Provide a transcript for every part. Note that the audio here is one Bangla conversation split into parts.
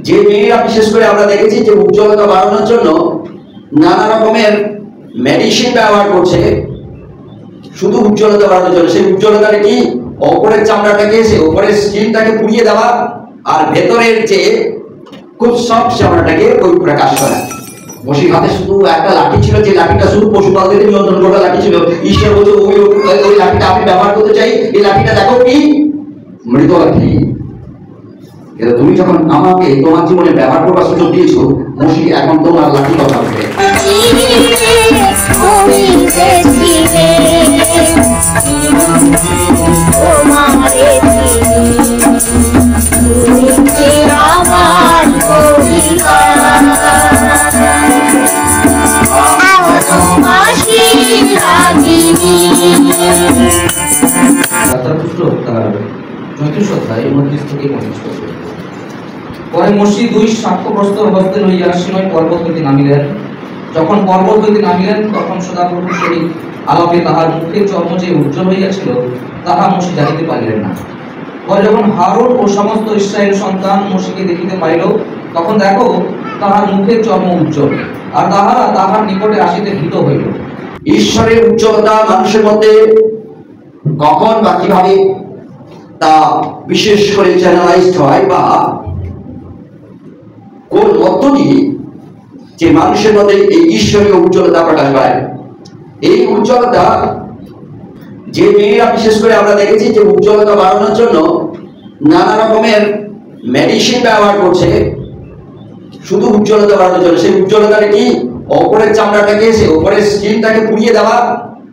যে মেয়েরা বিশেষ করে আমরা দেখেছি যে উজ্জ্বলতা বাড়ানোর জন্য নানা রকমের মেডিসিন ব্যবহার করছে শুধু উজ্জ্বলতা বাড়ানোর জন্য। সেই উজ্জ্বলতাটা কি উপরের চামড়াটাকে, সে উপরের স্কিনটাকে পুড়িয়ে দেওয়া, আর ভেতরের যে খুব সফট চামড়াটাকে ওই প্রকাশ করা। মসির হাতে শুধু একটা লাঠি ছিল, যে লাঠিটা শুধু পশুপালকদের নিয়ন্ত্রণ করা লাঠি ছিল। ঈশ্বর বলছে ওই লাঠিটা আমি ব্যবহার করতে চাই, এই লাঠিটা দেখো কি মৃত লাঠি। কিন্তু তুমি যখন আমাকে তোমার জীবনে ব্যবহার করবার সুযোগ দিয়েছো, মসি এখন তোমার লাঠি কথা বলবে। পরে মসি 2 সাক্ষ্যপ্রস্তর হস্তে লইয়া সিনয় পর্বত হইতে নামিলেন। যখন পর্বত হইতে নামিলেন, তখন সদাপ্রভুর সহিত আলাপে তাহার মুখের চর্ম যে উজ্জ্বল হইয়াছিল, তাহা মসি জানিতে পারিলেন না। পরে যখন হারুন ও সমস্ত ইসরায়েল সন্তান মসিকে দেখিতে পাইল, তখন দেখো তাহার মুখের চর্ম উজ্জ্বল, আর তাহারা তাহার নিকটে আসিতে ভীত হইল। ঈশ্বরের উজ্জ্বলতা মানুষের মধ্যে কখন বা কিভাবে তা বিশেষ করে চ্যানেলাইজড হয়, বা কোন মধ্য দিয়ে যে মানুষের মধ্যে এই ঈশ্বরীয় উজ্জ্বলতা প্রকাশ পায়। এই উজ্জ্বলতা যে মেয়েরা বিশেষ করে আমরা দেখেছি যে উজ্জ্বলতা বাড়ানোর জন্য নানা রকমের মেডিসিন ব্যবহার করছে শুধু উজ্জ্বলতা বাড়ানোর জন্য। সেই উজ্জ্বলতাটা কি উপরের চামড়াটাকে, সে উপরের স্কিনটাকে পুড়িয়ে দেওয়া,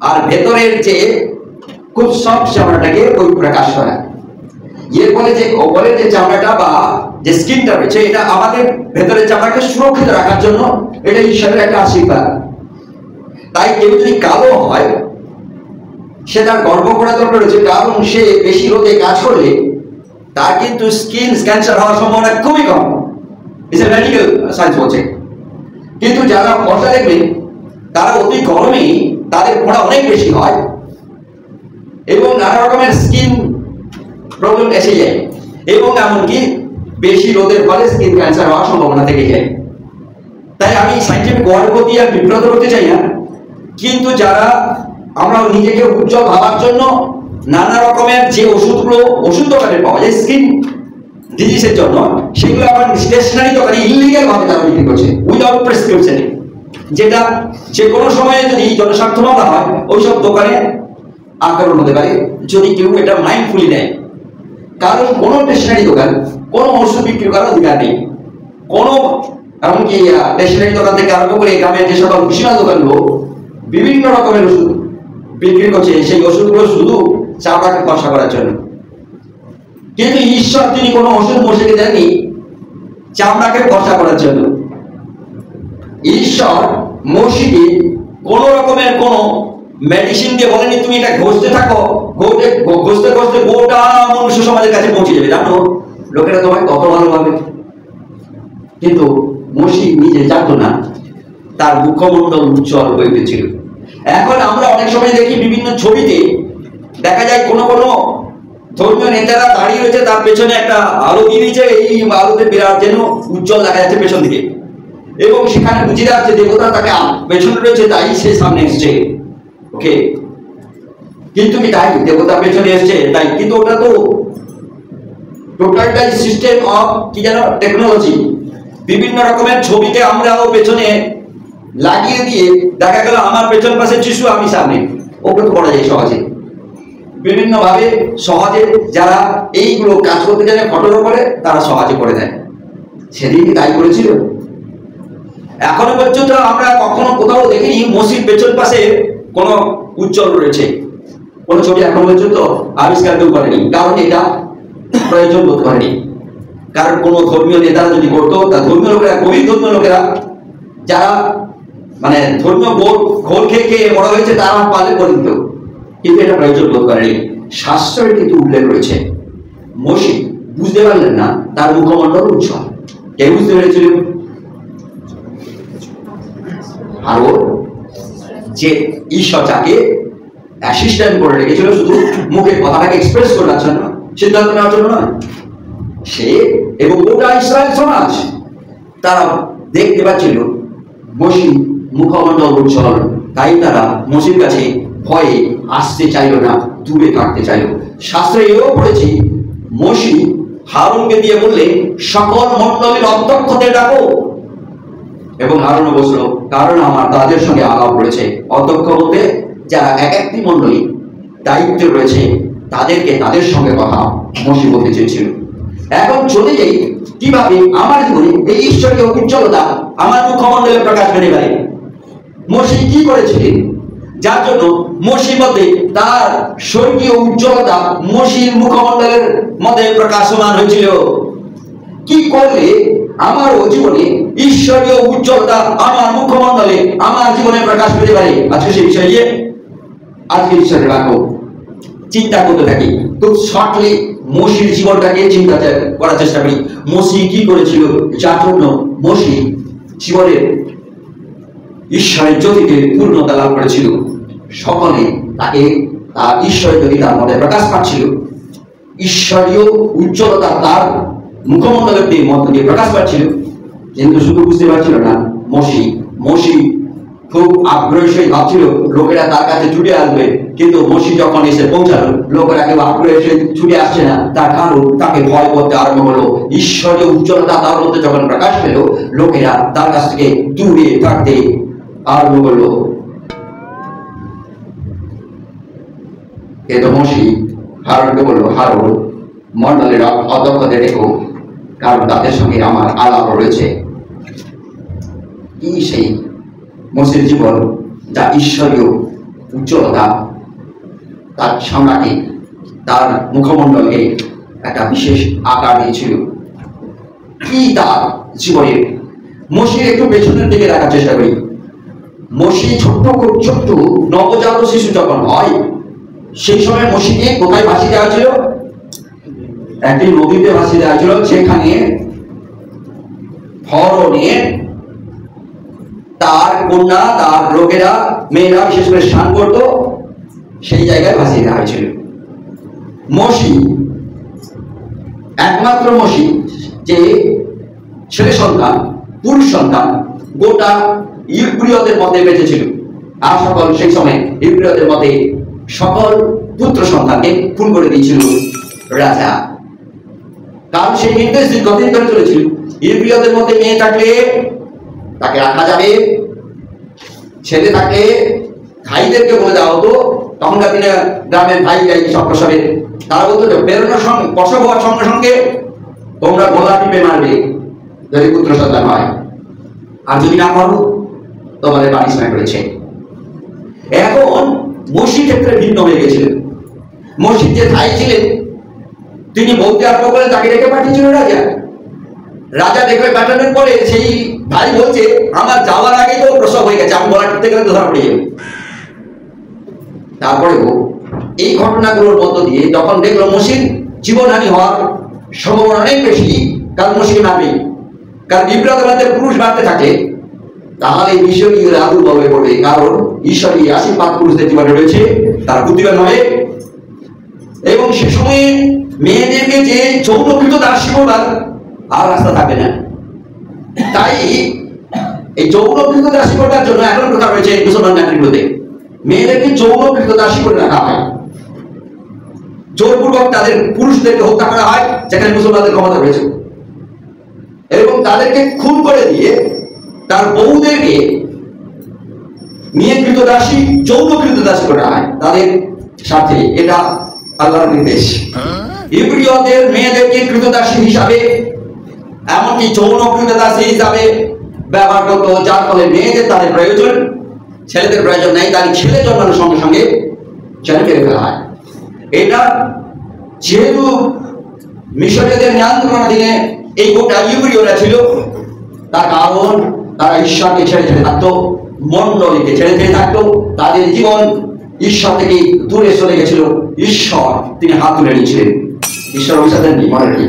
আর ভেতরের যে খুব সফট চামড়াটাকে ওই প্রকাশ করা। এর ফলে যে উপরের যে চামড়াটা বা যে স্কিনটা রয়েছে, এটা আমাদের ভেতরের চামড়াকে সুরক্ষিত রাখার জন্য এটা ঈশ্বরের একটা আশীর্বাদ। তাই কেউ যদি কালো হয়, সে তার গর্ব করা দরকার রয়েছে, কারণ সে বেশি রোদে কাজ করলে তার কিন্তু স্কিন ক্যান্সার হওয়ার সম্ভাবনা খুবই কম। এটা মেডিকেল সায়েন্স বলছে। কিন্তু যারা ফর্সা দেখবেন, তারা অতি গরমে তাদের ফোড়া অনেক বেশি হয় এবং নানা রকমের স্কিন প্রবলেম এসে যায়, এবং এমনকি বেশি রোদের ফলে স্কিন ক্যান্সার হওয়ার সম্ভাবনা থেকে যায়। তাই আমি সাইন্টিফিক ওয়ার্ড দিয়ে আর বিব্রত করতে চাই না, কিন্তু যারা আমরা নিজেকে উজ্জ্বল ভাবার জন্য নানা রকমের যে ওষুধগুলো ওষুধ দোকানে পাওয়া যায় স্কিন ডিজিজের জন্য, সেগুলো আবার স্টেশনারি দোকানে ইলিগাল ভাবে তারা বিক্রি করছে উইদাউট প্রেসক্রিপশনে, যেটা যে কোনো সময়ে যদি জনস্বার্থ মামলা হয় ওইসব দোকানে আক্রমণ হতে পারে যদি কেউ এটা মাইন্ডফুলি নেয়। কারণ কোনো স্টেশনারি দোকান কোনো ওষুধ বিক্রি করার অধিকার নেই। কোনো এমনকি স্টেশনারি দোকান থেকে আরম্ভ করে গ্রামের যে সকল ভূষিমাল দোকানগুলো বিভিন্ন রকমের ওষুধ বিক্রি করছে, সেই ওষুধগুলো শুধু চামড়াকে ফর্সা করার জন্য। কিন্তু ঈশ্বর তিনি কোনো ওষুধ মশিকে দেননি চামড়াকে ফর্সা করার জন্য। ঈশ্বর মসিকে কোন রকমের কোন মেডিসিন দিয়ে বলেনি তুমি এটা ঘষতে থাকো, ঘষতে ঘষতে গোটা মনুষ্য সমাজের কাছে পৌঁছে যাবে, জানো লোকেরা তোমায় কত ভালোভাবে। কিন্তু মসি নিজে জানতো না তার মুখমণ্ডল উজ্জ্বল হয়ে উঠেছিল। এখন আমরা অনেক সময় দেখি বিভিন্ন ছবিতে দেখা যায় কোনো কোনো ধর্মীয় নেতারা দাঁড়িয়ে রয়েছে, তার পেছনে একটা আলো দিয়ে দিয়েছে, এই আলোতে বিরাট যেন উজ্জ্বল দেখা যাচ্ছে পেছন দিকে, এবং সেখানে বুঝে যাচ্ছে দেবতা তাকে পেছনে রয়েছে তাই সে সামনে এসছে। ওকে, কিন্তু কি তাই দেবতা পেছনে এসছে তাই? কিন্তু ওটা তো টোটালটাই সিস্টেম অফ কি জানো টেকনোলজি। বিভিন্ন রকমের ছবিতে আমরাও পেছনে লাগিয়ে দিয়ে দেখা গেল আমার পেছন পাশে যিশু, আমি সামনে, ওকে তো করা যায় সহজে। বিভিন্ন ভাবে সহজে যারা এইগুলো কাজ করতে জানে ফটোর উপরে, তারা সহজে করে দেয়। সেদিন কি তাই করেছিল? এখনো পর্যন্ত আমরা কখনো কোথাও দেখিনি মসজিদ পেছন পাশে কোনো উজ্জ্বল রয়েছে, কোন ছবি এখনো পর্যন্ত আবিষ্কার কেউ করেনি, কারণ এটা প্রয়োজন বোধ করেনি। কারণ কোন ধর্মীয় নেতারা যদি করতো, তা ধর্মীয় লোকেরা, গভীর ধর্মীয় লোকেরা যারা মানে ধর্মীয় ঘোল খেয়ে খেয়ে বড় হয়েছে, তারা পালে করে দিত, কিন্তু এটা প্রয়োজন বোধ করেনি। শাস্ত্রের কিন্তু উল্লেখ রয়েছে। মসি বুঝতে পারলেন না তার মুখমণ্ডল উজ্জ্বল। কে বুঝতে পেরেছিল? আরো যে ঈশ্বর যাকে অ্যাসিস্ট্যান্ট করে রেখেছিল শুধু মুখে কথাটাকে এক্সপ্রেস করার জন্য, সিদ্ধান্ত নেওয়ার জন্য নয়। সে এবং গোটা ইসরায়েল সমাজ তারা দেখতে পাচ্ছিল মসি মুখমণ্ডল উজ্জ্বল, তাই তারা মসির কাছে ভয়ে আসতে চাইল না, দূরে থাকতে চাইল। শাস্ত্রে এও পড়েছি, মসি হারুনকে দিয়ে বললে সকল মণ্ডলীর অধ্যক্ষদের ডাকো, এবং হারুনও বসলো, কারণ আমার তাদের সঙ্গে আলাপ রয়েছে। অধ্যক্ষ বলতে যারা এক একটি মণ্ডলী দায়িত্বে রয়েছে তাদেরকে, তাদের সঙ্গে কথা মসি বলতে চেয়েছিল। এখন চলে যাই কিভাবে আমার জীবনে এই ঈশ্বরীয় উজ্জ্বলতা আমার মুখমণ্ডলে প্রকাশ পেতে পারে। মসি কি করেছিলেন যার জন্য মসির মধ্যে তার স্বর্গীয় উজ্জ্বলতা মসির মুখমণ্ডলের মধ্যে প্রকাশমান হয়েছিল? কি করলে আমার জীবনে ঈশ্বরীয় উজ্জ্বলতা আমার মুখমণ্ডলে আমার জীবনে প্রকাশ পেতে পারে? আজকে সেই বিষয়ে নিয়ে আজকে ঈশ্বরের বাক্য চিন্তা করতে থাকি। খুব শর্টলি মসির জীবনটাকে চিন্তা করার চেষ্টা করি। মসি কি করেছিল যার জন্য মসি জীবনের ঈশ্বরের জ্যোতিতে পূর্ণতা লাভ করেছিল? সকলে তাকে তার ঈশ্বরের জ্যোতি তার মধ্যে প্রকাশ পাচ্ছিল, ঈশ্বরীয় উজ্জ্বলতা তার মুখমণ্ডলের মধ্য দিয়ে প্রকাশ পাচ্ছিল, কিন্তু শুধু বুঝতে পারছিল না মসি খুব আগ্রহের সহিত ভাবছিল লোকেরা তার কাছে ছুটে আসবে, কিন্তু মসি যখন এসে পৌঁছালো লোকেরা কেউ আগ্রহের সহিত ছুটে আসছে না, তার কারণ তাকে ভয় করতে আরম্ভ হলো। ঈশ্বরীয় উজ্জ্বলতা তার মধ্যে যখন প্রকাশ পেল, লোকেরা তার কাছ থেকে দূরে থাকতে আরম্ভ করলো। কিন্তু মসি হারুনকে বললো, হারুন মণ্ডলের অধ্যক্ষদের রেখো, কারণ তাদের সঙ্গে আমার আলাপ রয়েছে। কি সেই মসির জীবন যা ঈশ্বরীয় উজ্জ্বলতা তার সামনাকে, তার মুখমণ্ডলকে একটা বিশেষ আকার দিয়েছিল? কি তার জীবনের? মসির একটু পেছনের দিকে রাখার চেষ্টা করি। মসি ছোট্ট নবজাত শিশু যখন হয়, সেই সময় মসিকে কোথায় ভাসিয়ে দেওয়া ছিল? একটি নদীতে ভাসিয়ে দেওয়া ছিল, যেখানে ফরনের তার কন্যা, তার লোকেরা, মেয়েরা বিশেষ করে স্নান করত, সেই জায়গায় ভাসিয়ে দেওয়া হয়েছিল। মসি একমাত্র মসি যে ছেলে সন্তান, পুরুষ সন্তান গোটা ইব্রিয়দের মধ্যে বেঁচেছিল। আর সকল সেই সময় ইব্রিয়দের মধ্যে সকল পুত্র সন্তানকে খুন করে দিয়েছিল রাজা, কারণ সেই নির্দেশ কতদিন ধরে চলেছিল, ইব্রিয়দের মধ্যে মেয়ে থাকলে তাকে রাখা যাবে, ছেলে থাকলে ভাইদেরকে বলে দেওয়া হতো। তখনকার দিনে গ্রামের ভাই সব প্রসবে তারা বলতো বেরোনোর সঙ্গে, প্রসব হওয়ার সঙ্গে সঙ্গে তোমরা গলা টিপে মারবে যদি পুত্র সন্তান হয়, আর যদি না করো তোমাদের পানিশমেন্ট রয়েছে। এখন মসির ক্ষেত্রে ভিন্ন হয়ে গেছিলেন। মসির যে ভাই ছিলেন তিনি বলতে আরম্ভ করে তাকে ডেকে পাঠিয়েছিল রাজা। রাজা ডেকে পাঠানোর পরে সেই ভাই বলছে, আমার যাওয়ার আগেই তো প্রসব হয়ে গেছে, আমি গলা টিপতে গেলে তো ধরা পড়ে যাবে। তারপরেও এই ঘটনাগুলোর মধ্য দিয়ে যখন দেখলো মসির জীবনহানি হওয়ার সম্ভাবনা অনেক বেশি, কারণ মসিকে মারবে, কারণ বিপ্লবের পুরুষ মারতে থাকে, তাহলে ঈশ্বরীয় আবির্ভাব হয়ে পড়বে, কারণ ঈশ্বরী আশীর্বাদ পুরুষদের জীবনে রয়েছে, তারা বুদ্ধিমান হবে। এবং সে সময়ে মেয়েদেরকে যে যৌনকৃত দাসী করবার আর রাস্তা থাকবে না। তাই এই যৌনকৃত দাসী করবার জন্য এখন কথা রয়েছে মুসলমান কান্ট্রিগুলোতে, মেয়েদেরকে যৌনকৃত দাসী করে রাখা হয়, জোরপূর্বক তাদের পুরুষদেরকে হত্যা করা হয় যেখানে মুসলমানদের ক্ষমতা রয়েছে, এবং তাদেরকে খুন করে দিয়ে তার বউদেরকে নিয়ন্ত্রিত দাসী, যৌনকৃত দাসী করা হয় তাদের সাথে। এটা আল্লাহর নির্দেশ। ইব্রিয়দের মেয়েদেরকে কৃতদাসী হিসাবে, এমনকি যৌনকৃত দাসী হিসাবে ব্যবহার করত, যার ফলে মেয়েদের তাদের প্রয়োজন, ছেলেদের প্রয়োজন নেই, তার ছেলে জন্মানোর সঙ্গে সঙ্গে ছেলে মেরে ফেলা হয়। এটা যেহেতু মিশরীয়দের নিয়ন্ত্রণাধীনে এই গোটা ইব্রিয়রা ছিল, তার কারণ তারা ঈশ্বরকে ছেড়ে ছেড়ে থাকতো, মণ্ডলীকে ছেড়ে ছেড়ে থাকতো, তাদের জীবন ঈশ্বর থেকে দূরে চলে গেছিল। ঈশ্বর তিনি হাত তুলে নিয়েছিলেন, ঈশ্বর অভিশাপ দেননি, মনে রাখি,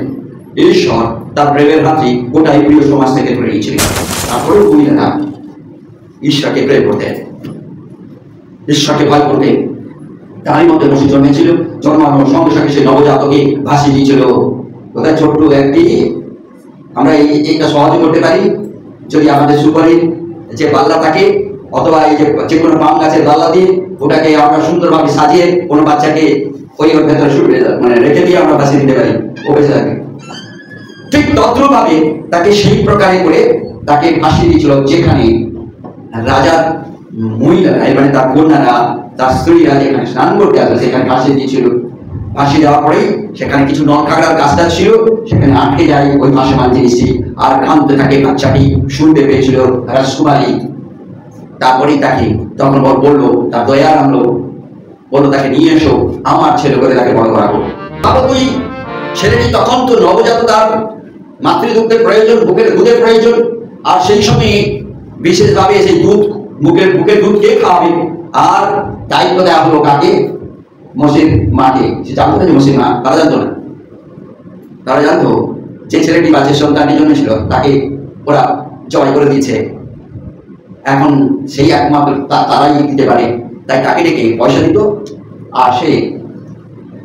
ঈশ্বর তার প্রেমের হাতই গোটা ইব্রিয় সমাজ থেকে তুলে নিয়েছিলেন। তারপরেও মহিলারা ঈশ্বরকে প্রেম করতেন, ঈশ্বরকে ভয় করতেন। তারই মধ্যে মসি জন্মেছিল, জন্মানোর সঙ্গে সঙ্গে সে নবজাতকে ভাসিয়ে দিয়েছিল। কোথায় ছোট্ট একটি আমরা এইটা সহজে করতে পারি যদি আমাদের সুপারির যে পাল্লা থাকে অথবা এই যে কোনো পাম গাছের পাল্লা দিয়ে ওটাকে আমরা সুন্দরভাবে সাজিয়ে কোনো বাচ্চাকে ওই ওর ভেতরে মানে রেখে দিয়ে আমরা বাঁচিয়ে দিতে পারি, ও বেঁচে থাকে। ঠিক তদ্রুপভাবে তাকে সেই প্রকারে করে তাকে ফাঁসি দিয়েছিল, যেখানে রাজার মহিলারা মানে তার কন্যারা তার স্ত্রীরা যেখানে স্নান করতে আসে সেখানে ফাঁসি দিয়েছিল। ফাঁসি দেওয়ার পরেই সেখানে কিছু নলকাগড়ার গাছটা ছিল, সেখানে আটকে যায় ওই ভাসমান জিনিসটি, আর কাঁদতে থাকে বাচ্চাটি, শুনতে পেয়েছিল রাজকুমারী। তারপরেই তাকে তখন বললো, তার দয়া আনলো, বললো তাকে নিয়ে এসো, আমার ছেলে করে তাকে বড় করাবো। ভাবো তুই, ছেলেটি তখন তো নবজাত, তার মাতৃদুগ্ধের প্রয়োজন, বুকের দুধের প্রয়োজন, আর সেই সময় বিশেষভাবে সেই দুধ বুকের দুধ কে খাওয়াবে? আর দায়িত্ব দেওয়া হলো কাকে? মসির মাকে। সে জানতো না যে মসির মা, তারা জানতো না। তারা জানতো যে ছেলেটি বাচ্চার সন্তানের জন্য ছিল তাকে ওরা জবাই করে দিয়েছে, এখন সেই একমাত্র তারাই দিতে পারে, তাই তাকে ডেকে পয়সা দিত আর সে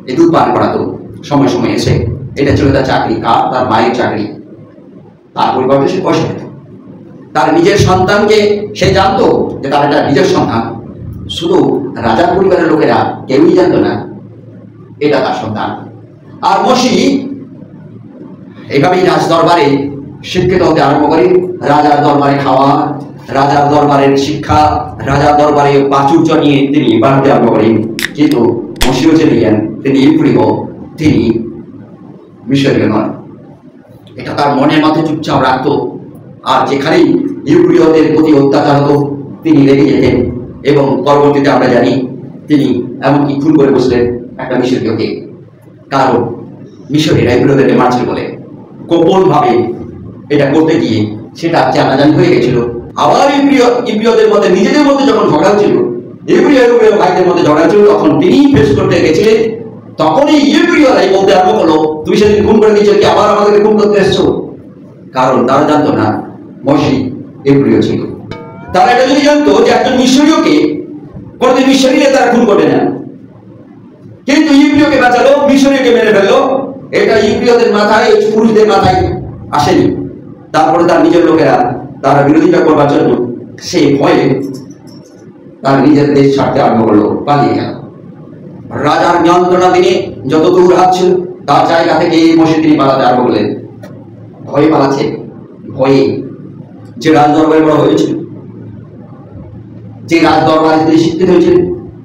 এই দুধ পান করাতো সময় সময় এসে। এটা ছিল তার চাকরি, আর তার মায়ের চাকরি। তার পরিবর্তে সে পয়সা পেত। তার নিজের সন্তানকে সে জানতো যে তার এটা নিজের সন্তান, শুধু রাজার পরিবারের লোকেরা কেউই জানতো না এটা তার সন্তান। আর মসি এইভাবেই রাজ দরবারে শিক্ষিত হতে আরম্ভ করে, রাজার দরবারে খাওয়া, রাজার দরবারের শিক্ষা, রাজার দরবারে প্রাচুর্য নিয়ে তিনি বাড়তে আরম্ভ করেন। কিন্তু মসিও ছিলেন তিনি ইব্রিয়, তিনি মিশরীয় নন। এটা তার মনের মধ্যে চুপচাপ রাখতো, আর যেখানেই ইব্রিয়দের প্রতি অত্যাচার হতো তিনি রেগে যেতেন, এবং পরবর্তীতে আমরা জানি তিনি এমনকি খুন করে বসলেন একটা মিশরীয়কে, কারণ মিশরীয়রা ইব্রিয়দেরকে মারছিল বলে। গোপন ভাবে এটা করতে গিয়ে সেটা জানাজানি হয়ে গেছিল। আবার ইব্রিয়দের মধ্যে নিজেদের মধ্যে যখন ঝগড়া ছিল, ইব্রিয় ভাইদের মধ্যে ঝগড়া ছিল, তখন তিনি ফেস করতে গেছিলেন। তখনই ইব্রিয়রাই বলতে আরম্ভ করলো, তুমি সেদিন খুন করে দিয়েছো, কি আবার আমাদেরকে খুন করতে এসছো? কারণ তারা জানতো না মসি ইব্রিয় ছিল। তারা এটা যদি জানতো যে একজন মিশরীয়কে কোনদিন মিশরীয় তারা খুন করবে না, কিন্তু ইব্রিয়কে বাঁচালো, মিশরীয়কে মেরে ফেললো, এটা ইব্রিয়দের মাথায়, পুরুষদের মাথায় আসেনি। তারপরে তার নিজের লোকেরা তারা বিরোধিতা করবার জন্য সেই ভয়ে তার নিজের দেশ ছাড়তে আরম্ভ করলো, পালিয়ে গেল। রাজার নিয়ন্ত্রণাধীনে যত দূর হাত ছিল তার জায়গা থেকে এই মসি তিনি পালাতে আরম্ভ করলেন। ভয়ে পালাচ্ছে, ভয়ে। যে রাজ দরবারে বড় হয়েছিল, যে রাজ দরবারে তিনি শিক্ষিত হয়েছিলেন,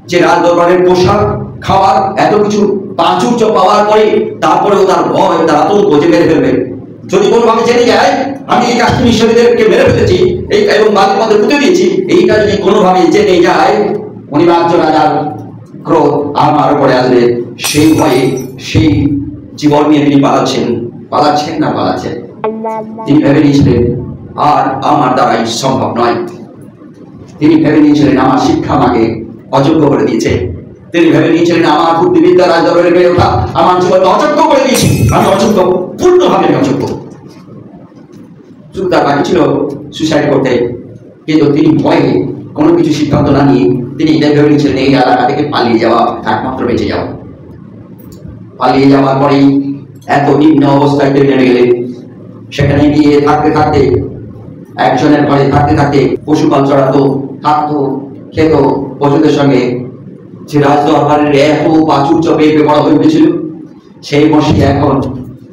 যে রাজ দরবারের পোশাক, খাবার, এত কিছু প্রাচুর্য পাওয়ার পরে তারপরেও তার ভয়, তার আতঙ্ক যে মেরে ফেলবে। যদি কোনোভাবে জেনে যায় আমি এই কাশ্মীর মিশরীয়দেরকে মেরে ফেলেছি এই এবং বালির মধ্যে পুঁতে দিয়েছি, এইটা যদি কোনোভাবে জেনে যায় অনিবার্য রাজার ক্রোধ আমার উপরে আসবে। সেই ভয়ে সেই জীবন নিয়ে তিনি পালাচ্ছেন না পালাচ্ছেন। তিনি ভেবে নিয়েছিলেন আর আমার দ্বারাই সম্ভব নয়। তিনি ভেবে নিয়েছিলেন আমার শিক্ষা আমাকে অযোগ্য করে দিয়েছে। তিনি ভেবে নিয়েছিলেন আমার বুদ্ধিবিদ্যা রাজদরবারে বেড়ে ওঠা আমার জীবনকে অযোগ্য করে দিয়েছে, আমি অযোগ্য, পূর্ণভাবে আমি অযোগ্য। শুধু তার বাকি ছিল সুইসাইড করতে, কিন্তু তিনি ভয়ে কোনো কিছু সিদ্ধান্ত না নিয়ে তিনি এটা ভেবে নিয়েছিলেন এই এলাকা থেকে পালিয়ে যাওয়া একমাত্র বেঁচে যাওয়া। পালিয়ে যাওয়ার পরেই এত নিম্ন অবস্থায় তিনি নেমে গেলেন। সেখানে গিয়ে থাকতে থাকতে, একজনের ঘরে থাকতে থাকতে পশুপাল চড়াতো, থাকতো, খেত পশুদের সঙ্গে। যে রাজ দরবারের এত প্রাচুর্য পেয়ে বড় হয়ে উঠেছিল, সেই মসি এখন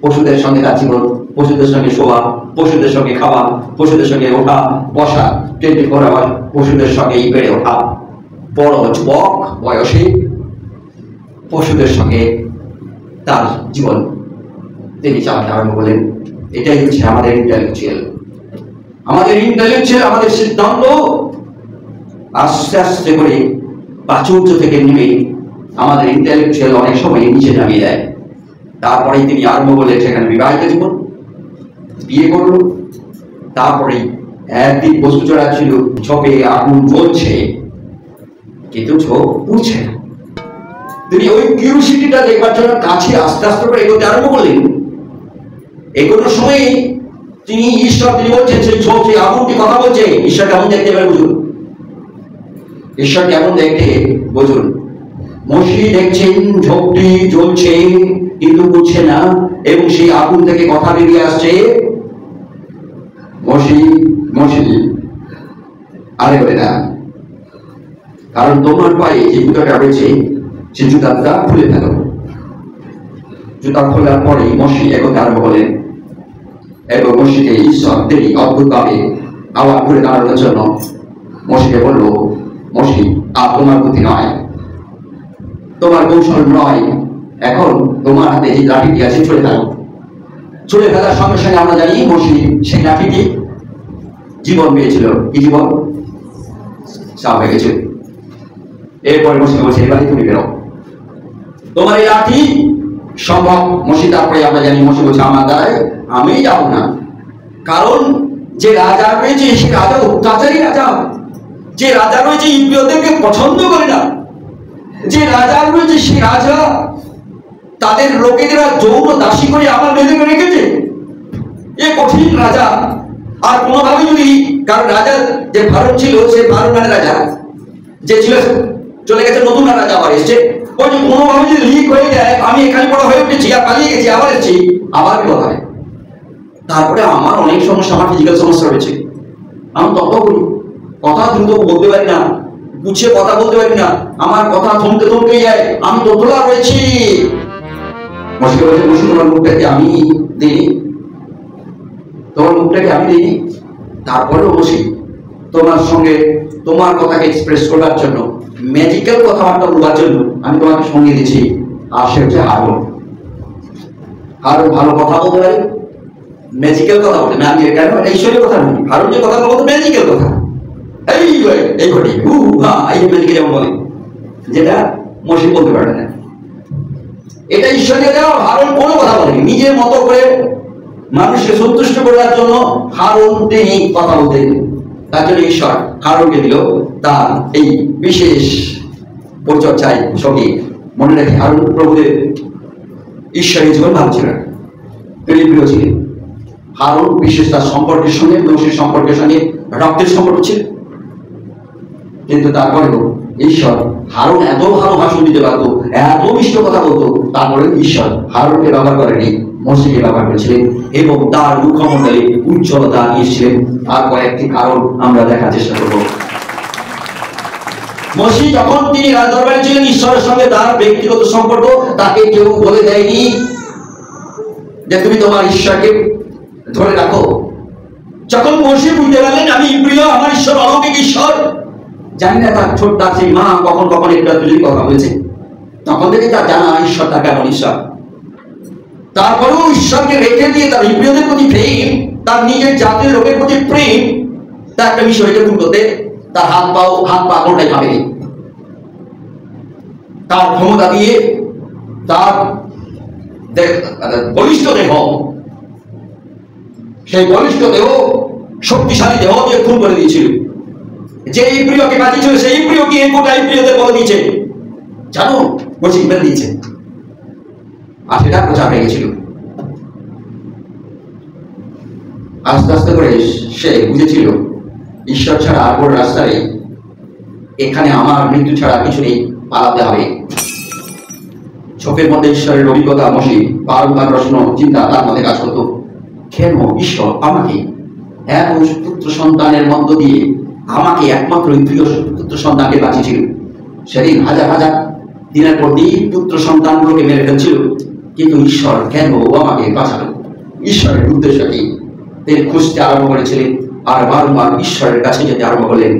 পশুদের সঙ্গে তার জীবন, পশুদের সঙ্গে শোয়া, পশুদের সঙ্গে খাওয়া, পশুদের সঙ্গে ওঠা বসা, 24 আওয়ার পশুদের সঙ্গেই বেড়ে ওঠা। বড় যুবক বয়সে পশুদের সঙ্গে তার জীবন তিনি চালাতে আরম্ভ করলেন। এটাই হচ্ছে আমাদের ইন্টেলেকচুয়াল, আমাদের সিদ্ধান্ত আস্তে আস্তে করে প্রাচুর্য থেকে নেমে আমাদের ইন্টেলেকচুয়াল অনেক সময় নিচে নামিয়ে দেয়। তারপরেই তিনি আরম্ভ করলেন সেখানে বিবাহিত জীবন, বিয়ে করল। তারপরেই একদিন বস্তু চড়াচ্ছিল, ঝোপে আগুন জ্বলছে কিন্তু ঝোপ পুড়ছে না। তিনি ওই কিউরিওসিটিটা দেখবার জন্য কাছে আস্তে আস্তে করে এগোতে আরম্ভ করলেন। এগোনোর সময় তিনি বলছেন সেই ঝোপ, সেই আগুনটি কথা বলছে। ঈশ্বর কেমন দেখতে পারে বুঝুন, ঈশ্বর কেমন দেখতে বুঝুন। মসি দেখছেন ঝোপটি জ্বলছে, কিন্তু বুঝছে না, এবং সেই আগুন থেকে কথা বেরিয়ে আসছে, মসি মসি আরে বলে না, কারণ তোমার পায়ে যে জুতাটা রয়েছে সে জুতাটা খুলে ফেলো। জুতা খোলার পরে মসি এগোতে আরম্ভ করলেন, এবং মসিকে ঈশ্বর দেরি অদ্ভুত ভাবে আবার ঘুরে দাঁড়ানোর জন্য মসিকে বলল, মসি আর তোমার বুদ্ধি নয়, তোমার কৌশল নয়, এখন তোমার হাতে যে লাঠিটি আছে ছুড়ে ফেলো। ছুড়ে ফেলার সঙ্গে সঙ্গে আমরা জানি মসি সেই লাঠিটি জীবন পেয়েছিল। কি জীবন? সাপ হয়ে গেছে। এরপরে মসি বলছে, এবারে তুমি বেরো, তোমার এই লাঠি সম্ভব। মসি তারপরে আমরা জানি মসি বলছে, আমার দ্বারাই আমি যাব না, কারণ যে রাজা রয়েছে সে রাজা অত্যাচারী রাজা, যে রাজা রয়েছে ইব্রিয়দেরকে পছন্দ করে না, যে রাজা রয়েছে সে রাজা তাদের লোকেরা যৌন দাসী করে আমার বেঁধে রেখেছে। এ কঠিন রাজা। আর কোনোভাবে যদি কারণ রাজা যে ভারত ছিল, সে ভারত মানে রাজা যে ছিল চলে গেছে, নতুন রাজা আবার এসছে, ওই যে কোনোভাবে যদি লিক হয়ে যায়, আমি এখানে পড়া হয়ে উঠেছি আর পালিয়ে গেছি, আবার এসেছি, আবার কি হবে? তারপরে আমার অনেক সমস্যা, আমার ফিজিক্যাল সমস্যা রয়েছে, আমি তত করি, কথা দ্রুত বলতে পারি না, গুছিয়ে কথা বলতে পারি না, আমার কথা থমকে থমকে যায়, আমি তোতলা রয়েছি। মসি বলছে, মসি তোমার মুখটাকে আমি দিই, তোমার মুখটাকে আমি দিই। তারপরেও মসি তোমার সঙ্গে তোমার কথাকে এক্সপ্রেস করার জন্য, ম্যাজিক্যাল কথাবার্তা বলার জন্য আমি তোমাকে সঙ্গে দিচ্ছি, আর সে হচ্ছে হারুন। হারুন ভালো কথা বলতে পারে, ম্যাজিক্যাল কথা বলতে না, আমি কেন ঈশ্বরের কথা নয়, হারুন যে কথা বলতে ম্যাজিক্যাল কথা, এই ঘটি এই ম্যাজিক্যাল যেমন বলে, যেটা মসি বলতে পারে না, এটা ঈশ্বরকে দেওয়া। হারুন কোনো কথা বলেনি, নিজের মতো করে মানুষকে সন্তুষ্ট করার জন্য হারুন তিনি কথা বলতেন। তার জন্য ঈশ্বর হারুনকে দিল তার এই বিশেষ পরিচর্যায় সঙ্গে। মনে রাখি, হারুন প্রভুদের ঈশ্বরের জীবন ভালো ছিলেন, তিনি প্রিয় ছিলেন। হারুন বিশেষ তার সম্পর্কের সঙ্গে, মসির সম্পর্কের সঙ্গে রক্তের সম্পর্ক ছিল, কিন্তু তারপরেও ঈশ্বর হারুন এত ভালো ভাষণ দিতে পারতো, এত মিষ্ট কথা বলতো, তারপরে ঈশ্বর হারুনকে ব্যবহার করেনি, মসিকে ব্যবহার করেছিলেন, এবং তার মুখমণ্ডলে উজ্জ্বলতা নিয়েছিলেন। আর কয়েকটি কারণ আমরা দেখার চেষ্টা করব। মসি যখন তিনি রাজদরবারে ছিলেন, ঈশ্বরের সঙ্গে তার ব্যক্তিগত সম্পর্ক, তাকে কেউ বলে দেয়নি যে তুমি তোমার ঈশ্বরকে ধরে রাখো। যখন মসি বুঝতে পারলেন আমি প্রিয়, আমার ঈশ্বর অলৌকিক ঈশ্বর, জানি না তার ছোট্ট সেই মা কখন কখন একটা দুই কথা বলেছে, তখন থেকে তার জানা ঈশ্বর তার কেমন ঈশ্বর। তারপরেও ঈশ্বরকে রেখে দিয়ে তার ইব্রিয়দের প্রতি প্রেম, তার নিজের জাতির লোকের প্রতি প্রেম, তার একটা বিষয়কে দূর করতে তার হাত পা কোনটাই ভাবেনি। তার ক্ষমতা দিয়ে তার বলিষ্ঠ দেহ, সেই বলিষ্ঠ দেহ, শক্তিশালী দেহ দিয়ে খুন করে দিয়েছিল। যে ইব্রিয়কে বাঁচিয়েছিল সেই ইব্রিয়কে গোটা ইব্রিয়দের বলে দিয়েছে, জানো বলছি মেরে দিয়েছে, আর সেটা প্রচার হয়ে গেছিল। আস্তে আস্তে করে সে বুঝেছিল ঈশ্বর ছাড়া আর কোনো রাস্তা নেই, এখানে আমার মৃত্যু ছাড়া কিছু নেই, পালাতে হবে। চোখের মধ্যে ঈশ্বরের অভিজ্ঞতা, মসি বারবার প্রশ্ন চিন্তা তার মধ্যে কাজ করতো, কেন ঈশ্বর আমাকে এক পুত্র সন্তানের মধ্য দিয়ে আমাকে একমাত্র প্রিয় পুত্র সন্তানকে বাঁচিয়েছিল। সেদিন হাজার হাজার দিনের পর দিন পুত্র সন্তানগুলোকে মেরে ফেলছিল, কিন্তু ঈশ্বর কেন আমাকে বাঁচালো, ঈশ্বরের উদ্দেশ্য কি, তিনি খুঁজতে আরম্ভ করেছিলেন, আর বারবার ঈশ্বরের কাছে যেতে আরম্ভ করলেন।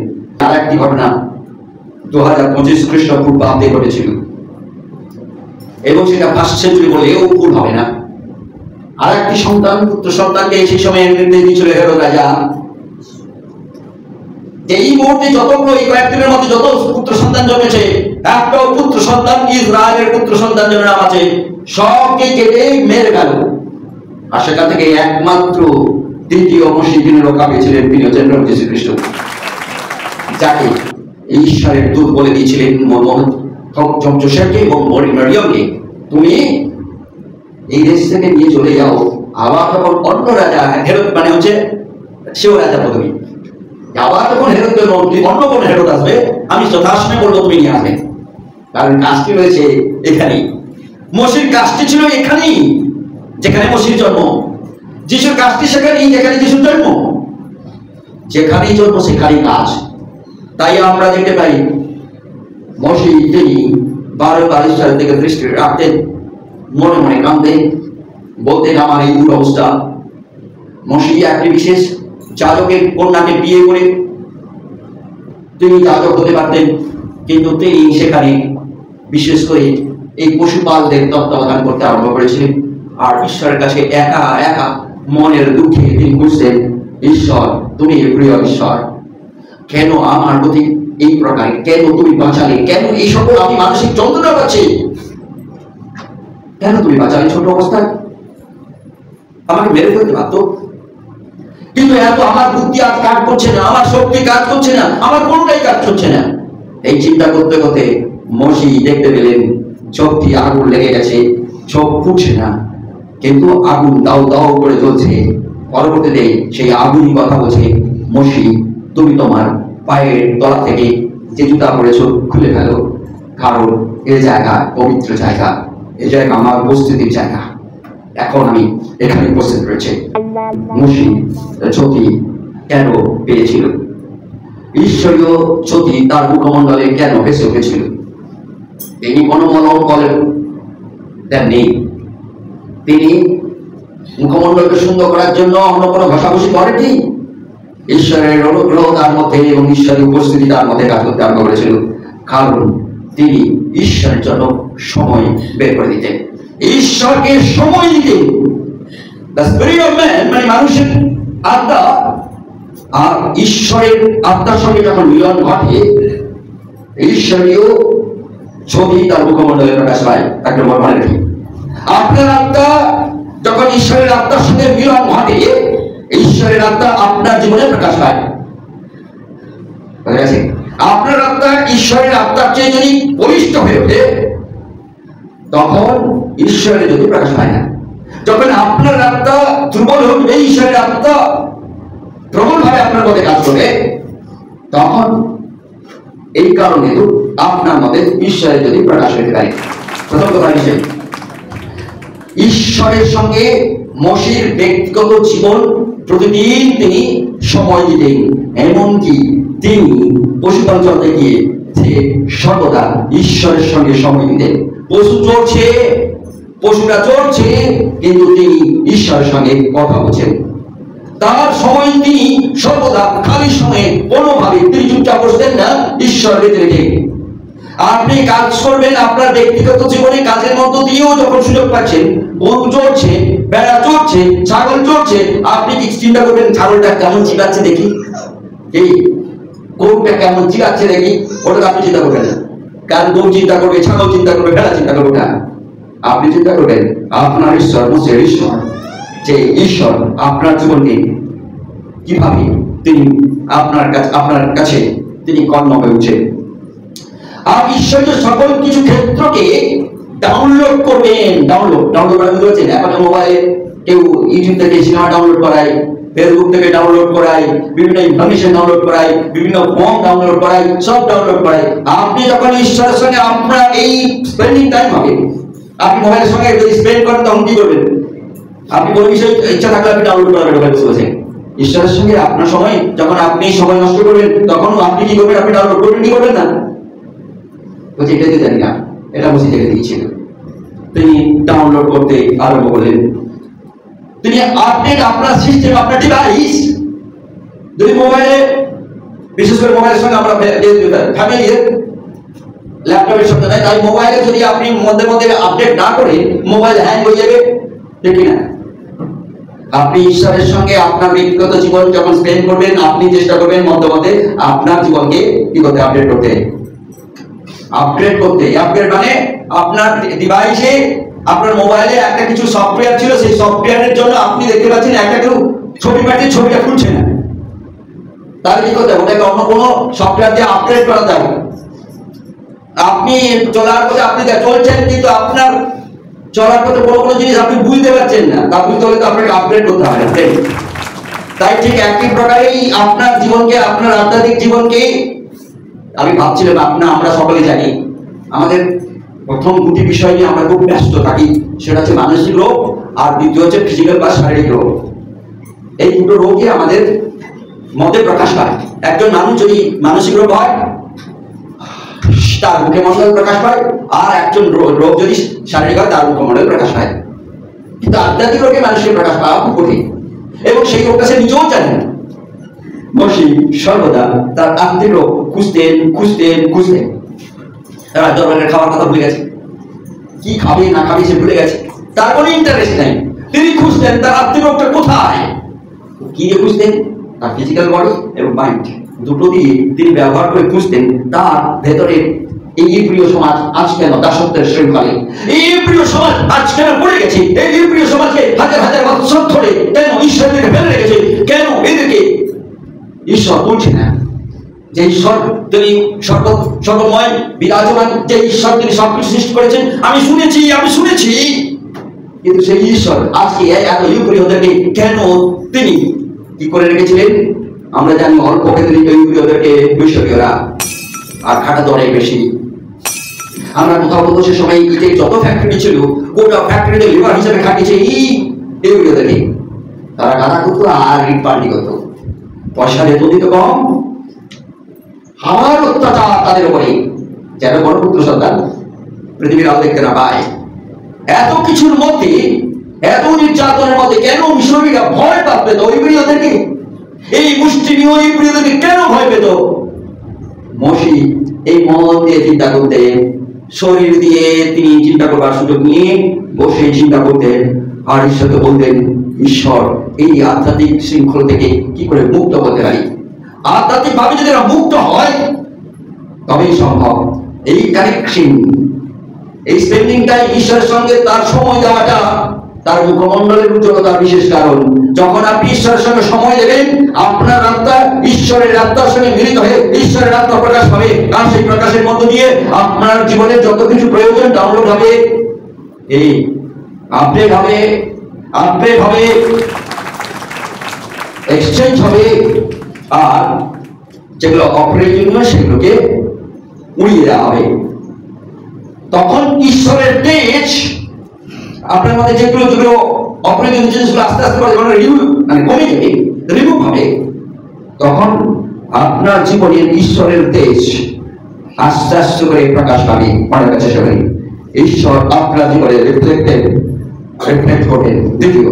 আর একটি ঘটনা 2025 খ্রিস্টপূর্বাব্দে ঘটেছিল, এবং সেটা ফার্স্ট সেঞ্চুরি বলেও ভুল হবে না। আর একটি সন্তান, পুত্র সন্তানকে সেই সময় নির্দেশ দিয়েছিল হেরোদ রাজা, এই মুহূর্তে যতগুলো এই কয়েকদিনের মধ্যে যত পুত্র সন্তান জন্মেছে, একটাও পুত্র সন্তান ইসরায়েলের পুত্র সন্তান যেন নাম আছে, সবকে কেটে মেরে গেল। আর সেখান থেকে একমাত্র দ্বিতীয় মসি যিনি রক্ষা পেয়েছিলেন প্রিয় চন্দ্র যীশু খ্রিস্ট, যাকে ঈশ্বরের দূত বলে দিয়েছিলেন যোসেফকে এবং মরিয়মকে, তুমি এই দেশ থেকে নিয়ে চলে যাও, আবার তখন অন্য রাজা হেরোদ মানে হচ্ছে সেও রাজা পদবী, আবার তখন হেরোদের অন্য কোন হেরোদ আসবে, আমি যথাসময়ে বলবো তুমি নিয়ে আসবে, কারণ কাজটি রয়েছে এখানেই। মসির কাজটি ছিল এখানেই, যেখানে মসির জন্ম। যিশুর কাজটি সেখানেই, যেখানে যিশুর জন্ম। যেখানেই জন্ম সেখানেই কাজ। তাই আমরা দেখতে পাই মসি তিনি বারবার ঈশ্বরের দিকে দৃষ্টি রাখতেন, মনে মনে কাঁদতেন, বলতেন আমার এই দুরবস্থা। মসি একটি বিশেষ যাজকের কন্যাকে বিয়ে করে তিনি যাজক হতে পারতেন, কিন্তু তিনি সেখানে বিশেষ করে এই পশুপালদের তত্ত্বাবধান করতে আরম্ভ করেছিলেন। আর ঈশ্বরের কাছে একা একা মনের দুঃখে তিনি বুঝতেন, ঈশ্বর তুমি প্রিয় ঈশ্বর, কেন আমার প্রতি এই প্রকার, কেন তুমি বাঁচালে, কেন এই সকল আমি মানসিক যন্ত্রণা পাচ্ছি, কেন তুমি বাঁচালে? ছোট অবস্থায় আমাকে মেরে ফেলতে পারতো, কিন্তু এত আমার বুদ্ধি আজ কাজ করছে না, আমার শক্তি কাজ করছে না, আমার কোনটাই কাজ করছে না। এই চিন্তা করতে করতে মসি দেখতে পেলেন চোখ দিয়ে আগুন লেগে গেছে, চোখ ফুটছে না, কিন্তু আগুন দাও দাও করে জ্বলছে। পরবর্তীতে সেই আগুনই কথা বলছে, মসি তুমি তোমার পায়ের তলা থেকে যে জুতা পরেছো খুলে ফেলো, কারণ এ জায়গা পবিত্র জায়গা, এ জায়গা আমার উপস্থিতির জায়গা, এখন আমি এখানে উপস্থিত রয়েছে। মসি জ্যোতি কেন পেয়েছিল? ঈশ্বরীয় জ্যোতি তার মুখমণ্ডলে কেন ভেসে উঠেছিল? তিনি কোনো মলম করেন তেমনি তিনি মুখমণ্ডলকে সুন্দর করার জন্য অন্য কোনো ঘষাঘষি করেননি। ঈশ্বরের অনুগ্রহ তার মধ্যে এবং ঈশ্বরের উপস্থিতি তার মধ্যে কাজ করতে আরম্ভ করেছিল, কারণ তিনি ঈশ্বরের জন্য সময় বের করে দিতেন, ঈশ্বরকে সময় দিতেন। The spirit of man মানে মানুষের আত্মা আর ঈশ্বরের আত্মার সঙ্গে যখন মিলন ঘটে, ঈশ্বরীয় ছবি তার মুখমণ্ডলে প্রকাশ পায়। তাকে মনে রাখি, আপনার আত্মা যখন ঈশ্বরের আত্মার সঙ্গে মিলন ঘটে, ঈশ্বরের আত্মা আপনার জীবনে প্রকাশ পায়। বুঝা গেছে? আপনার আত্মা ঈশ্বরের আত্মার চেয়ে যদি বলিষ্ঠ হয়ে ওঠে, তখন ঈশ্বরের যদি প্রকাশ পায় না। যখন আপনার আত্মা দুর্বল হবে, ঈশ্বরের আত্মা প্রবল ভাবে আপনার মধ্যে কাজ করে, তখন এই কারণে তো আপনার মধ্যে ঈশ্বরের যদি প্রকাশ হতে পারে। প্রথম কথা হিসেবে ঈশ্বরের সঙ্গে মসির ব্যক্তিগত জীবন প্রতিদিন তিনি সময় দিতেন, এমনকি তিনি পশুপাল চলতে গিয়ে সর্বদা ঈশ্বরের সঙ্গে সময় দিতেন। পশু চলছে, পশুটা চলছে, কিন্তু তিনি ঈশ্বরের সঙ্গে কথা বলছেন। তার সময় তিনি সর্বদা খালি সময়ে কোনোভাবে তিনি চুপচাপ বসতেন না, ঈশ্বর বেঁধে রেখে। আপনি কাজ করবেন আপনার ব্যক্তিগত জীবনে, কাজের মধ্য দিয়েও যখন সুযোগ পাচ্ছেন, গরু চড়ছে, বেড়া চড়ছে, ছাগল চড়ছে, আপনি কি চিন্তা করবেন ছাগলটা কেমন চিবাচ্ছে দেখি, এই গরুটা কেমন চিবাচ্ছে দেখি, ওটা আপনি চিন্তা করবেন না। কারণ গরু চিন্তা করবে, ছাগল চিন্তা করবে, বেড়া চিন্তা করবে না। আপনি চিন্তা করবেন আপনার ঈশ্বর, মসির ঈশ্বর, যে ঈশ্বর আপনার জীবনকে কিভাবে তিনি আপনার কাছে তিনি কর্ম হয়ে উঠছে। আর ঈশ্বর সকল কিছু ক্ষেত্রকে ডাউনলোড করবেন। ডাউনলোড করা বুঝতে এখন মোবাইলে কেউ ইউটিউব থেকে সিনেমা ডাউনলোড করায়, ফেসবুক থেকে ডাউনলোড করায়, বিভিন্ন ইনফরমেশন ডাউনলোড করায়, বিভিন্ন ফর্ম ডাউনলোড করায়, সব ডাউনলোড করায়। আপনি যখন ঈশ্বরের সঙ্গে আপনার এই স্পেন্ডিং টাইম হবে, আপনি মোবাইলের সঙ্গে যদি স্পেন্ড করেন, তখন কি করবেন? আপনি কোনো বিষয়ে ইচ্ছা থাকলে আপনি ডাউনলোড করাবেন মোবাইল বসে। ঈশ্বরের সঙ্গে আপনার সময় যখন আপনি সময় নষ্ট করবেন, তখন আপনি কি করবেন? আপনি ডাউনলোড করবেন, কি করবেন না? বলছি এটাই তো জানি না, এটা বসে জেগে দিয়েছিল। তিনি ডাউনলোড করতে আরম্ভ করলেন। তিনি আপডেট আপনার সিস্টেম, আপনার ডিভাইস, যদি মোবাইলে, বিশেষ করে মোবাইলের সঙ্গে আমরা ফ্যামিলির ল্যাপটপের সঙ্গে নাই, তাই মোবাইলে যদি আপনি মধ্যে মধ্যে আপডেট না করে, মোবাইল হ্যাং হয়ে যাবে, ঠিক না? আপনি ঈশ্বরের সঙ্গে আপনার ব্যক্তিগত জীবন যখন স্পেন্ড করবেন, আপনি চেষ্টা করবেন মধ্যে মধ্যে আপনার জীবনকে কি করতে, আপডেট করতে। আপডেট মানে আপনার ডিভাইসে, আপনার মোবাইলে একটা কিছু সফটওয়্যার ছিল, সেই সফটওয়্যারের জন্য আপনি দেখতে পাচ্ছেন একটা কেউ ছবি পাঠিয়ে ছবিটা খুলছে না, তাহলে কি করতে হবে? ওটাকে অন্য কোনো সফটওয়্যার দিয়ে আপডেট করাতে হবে। আপনি চলার পথে আপনি চলছেন, কিন্তু আপনার চলার পথে কোনো জিনিস আপনি বুঝতে পারছেন না, তা বুঝতে হলে তো আপনাকে আপডেট করতে হবে। তাই ঠিক একই প্রকারেই আপনার জীবনকে, আপনার আধ্যাত্মিক জীবনকে, আমি ভাবছিলাম আমরা সকলে জানি, আমাদের প্রথম দুটি বিষয় নিয়ে আমরা খুব ব্যস্ত থাকি, সেটা হচ্ছে মানসিক রোগ, আর দ্বিতীয় হচ্ছে ফিজিক্যাল বা শারীরিক রোগ। এই দুটো রোগই আমাদের মধ্যে প্রকাশ পায়। একজন মানুষ যদি মানসিক রোগ হয় তার মুখে মণ্ডল প্রকাশ পায়, আর একজন রোগ যদি শারীরিক হয় তার মুখে মণ্ডল প্রকাশ পায়। কিন্তু আধ্যাত্মিক রোগে মানুষের প্রকাশ পাওয়া খুব কঠিন, এবং সেই রোগটা সে নিজেও জানে না। মসি সর্বদা তার আত্মিক রোগ খুঁজতেন। তারা দরবারের খাওয়ার কথা ভুলে গেছে, কি খাবে না খাবে সে ভুলে গেছে, তার কোনো ইন্টারেস্ট নাই। তিনি খুঁজতেন তার আত্মিক রোগটা কোথায়। কি দিয়ে খুঁজতেন? তার ফিজিক্যাল বডি এবং মাইন্ড দুটো দিয়ে তিনি ব্যবহার করে খুঁজতেন তার ভেতরে এই প্রিয় সমাজ আজ কেন দাসত্বের শৃঙ্খলে, এই প্রিয় সমাজ আজ কেন পড়ে গেছে, এই প্রিয় সমাজকে হাজার হাজার বছর ধরে কেন ঈশ্বরকে ফেলে রেখেছে, কেন এদেরকে ঈশ্বর তুলছে না। যে ঈশ্বর তিনি সর্বময় বিরাজমান, যে ঈশ্বর তিনি সবকিছু সৃষ্টি করেছেন, আমি শুনেছি, কিন্তু সেই ঈশ্বর আজকে এত ইউক্রিয়দেরকে কেন তিনি কি করে রেখেছিলেন? আমরা জানি অল্প কেন্দ্রিক ইউক্রিয়দেরকে মিশরীয়রা, আর খাটা তো অনেক বেশি। আমরা কোথাও কোথাও সে সময় ইটের যত ফ্যাক্টরি ছিল, গোটা ফ্যাক্টরিতে লেবার হিসেবে খাটিয়েছে এই ইউক্রিয়দেরকে। তারা গাদা করতো আর ইট পাল্টি করতো, পয়সা বেতন দিত কম, হাওয়ার অত্যাচার তাদের উপরে, যেন গণপুত্র সন্তান পৃথিবীর আলো দেখতে না পায়। এত কিছুর মধ্যে, এত নির্যাতনের মধ্যে কেন মিশরীয়রা ভয় পেত ইব্রিয়দেরকে? এই মুষ্টিমেয় ইব্রিয়দেরকে কেন ভয় পেত? মসি এই মন দিয়ে চিন্তা করতেন, শরীর দিয়ে তিনি চিন্তা করবার সুযোগ নিয়ে বসে চিন্তা করতেন, আর ঈশ্বরকে বলতেন, ঈশ্বর এই আধ্যাত্মিক শৃঙ্খল থেকে কি করে মুক্ত হতে পারি। আধ্যাত্মিক ভাবে যদি এরা মুক্ত হয় তবেই সম্ভব। এই কানেকশন, এই স্পেন্ডিং টাইম ঈশ্বরের সঙ্গে তার সময় দেওয়াটা তার মুখমণ্ডলের উজ্জ্বলতার বিশেষ কারণ। যখন আপনি ঈশ্বরের সঙ্গে সময় দেবেন, আপনার আত্মা ঈশ্বরের আত্মার সঙ্গে মিলিত হয়ে ঈশ্বরের আত্মা প্রকাশ পাবে, আর সেই প্রকাশের মধ্য দিয়ে আপনার জীবনে যত কিছু প্রয়োজন ডাউনলোড হবে, এই আপডেট হবে, এক্সচেঞ্জ হবে, আর যেগুলো অপ্রয়োজনীয় সেগুলোকে উড়িয়ে দেওয়া হবে। তখন ঈশ্বরের তেজ আপনার মধ্যে যেগুলো অপ্রয়োজনীয় জিনিসগুলো আস্তে আস্তে কমে যাবে, রিমুভ হবে। তখন আপনার জীবনের ঈশ্বরের তেজ আস্তে আস্তে করে প্রকাশ পাবে। মনে কাছে সবাই ঈশ্বর আপনার জীবনে রিফ্লেক্ট করবেন। দ্বিতীয়,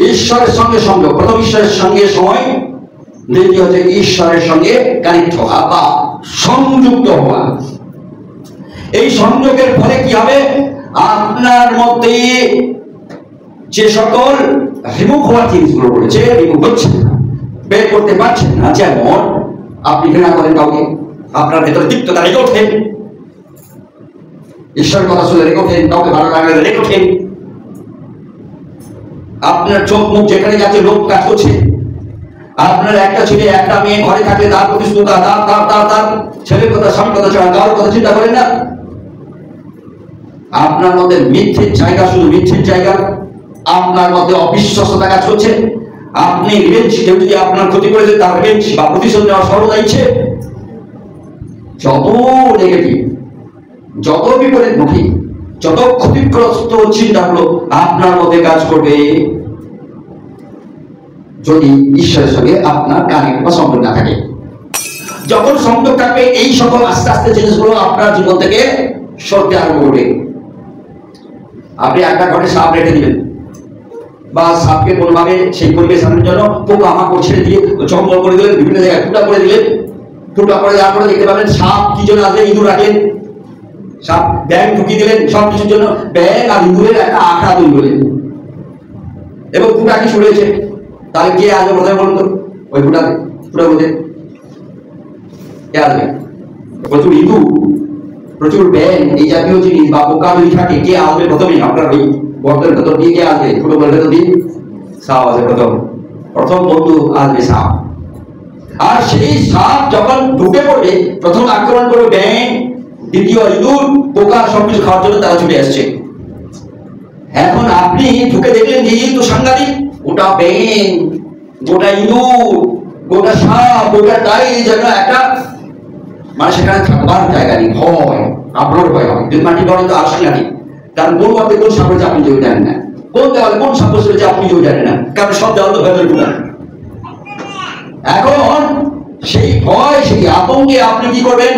ঈশ্বরের সঙ্গে সংযোগ। প্রথম ঈশ্বরের সঙ্গে সময়, দ্বিতীয় হচ্ছে ঈশ্বরের সঙ্গে কানেক্ট হওয়া বা সংযুক্ত হওয়া। এই সংযোগের ফলে কি হবে? আপনার মধ্যে যে সকল রিমুভ হওয়ার জিনিসগুলো রয়েছে, রিমুভ হচ্ছে না, বের করতে পারছেন না। যেমন আপনি ঘৃণা করেন কাউকে, আপনার ভেতরে তিক্ততা রেখে ওঠেন, ঈশ্বরের কথা শুনে রেখে ওঠেন, কাউকে ভালো লাগলে রেখে ওঠেন, আপনার চোখ মুখ যেখানে যাচ্ছে লোক কাজ করছে। আপনার একটা ছেলে একটা মেয়ে ঘরে থাকলে তার প্রতি তার ছেলের কথা, স্বামীর কথা ছাড়া কারোর কথা চিন্তা করেন না। আপনার মধ্যে মিথ্যের জায়গা, শুধু মিথ্যের জায়গা। আপনার মধ্যে অবিশ্বাসতা কাজ করছে। আপনি রিভেঞ্জ, কেউ যদি আপনার ক্ষতি করেছে তার রিভেঞ্জ বা প্রতিশোধ নেওয়ার সর্বদা ইচ্ছে। যত নেগেটিভ, যত বিপরীতমুখী, যত ক্ষতিগ্রস্ত চিন্তাগুলো আপনার মধ্যে কাজ করবে, যদি ঈশ্বরের সঙ্গে আপনার কানেক্ট বা সম্পর্ক না থাকে। যখন সম্পর্ক থাকবে, এই সকল আস্তে আস্তে জিনিসগুলো আপনার জীবন থেকে সরতে আরম্ভ করবে। আপনি একটা ঘরে সাপ রেখে দিবেন, বা সাপকে কোনোভাবে সেই পরিবেশ আনার জন্য পোকামাকড় ছেড়ে দিয়ে জঙ্গল করে দিলেন, বিভিন্ন জায়গায় ফুটা করে দিলেন। ফুটা করে দেওয়ার পরে দেখতে পাবেন সাপ কি জন্য আসবে, ইঁদুর রাখলেন, সাপ ব্যাং ঢুকিয়ে দিলেন, সব কিছুর জন্য ব্যাং আর ইঁদুরের একটা আখড়া তৈরি করলেন, এবং ফুটা কি সরেছে। তাহলে কে আসবে প্রথমে বলুন তো? ওই ফুটা বলতে কে আসবে? প্রচুর ইঁদুর, প্রচুর ব্যাং, এই জাতীয় জিনিস বা পোকা যদি থাকে, কে আসবে প্রথমে? আপনার ওই গর্তের ভেতর দিয়ে কে আসবে? ফুটো বলের ভেতর দিয়ে সাপ আসবে প্রথম বন্ধু আসবে সাপ। আর সেই সাপ যখন ঢুকে পড়বে, প্রথম আক্রমণ করবে ব্যাং, দ্বিতীয় ইঁদুর, পোকা, সবকিছু খাওয়ার জন্য তারা ছুটে আসছে। এখন আপনি ঢুকে দেখলেন যে এই তো সাংঘাতিক, গোটা ব্যাং, গোটা ইঁদুর, গোটা সাপ, গোটা টাই, যেন একটা মানে সেখানে থাকবার জায়গা নেই, ভয়। আপনার ভয় হবে। যদি মাটি গড়ে তো আসে না, কারণ কোন পথে কোন সাপ রয়েছে আপনি কেউ জানেন না, কোন দেওয়ালে কোন সাপ রয়েছে আপনি কেউ জানেন না, কারণ সব দেওয়াল তো ভেতরে ঢুকা। এখন সেই ভয়, সেই আতঙ্কে আপনি কি করবেন?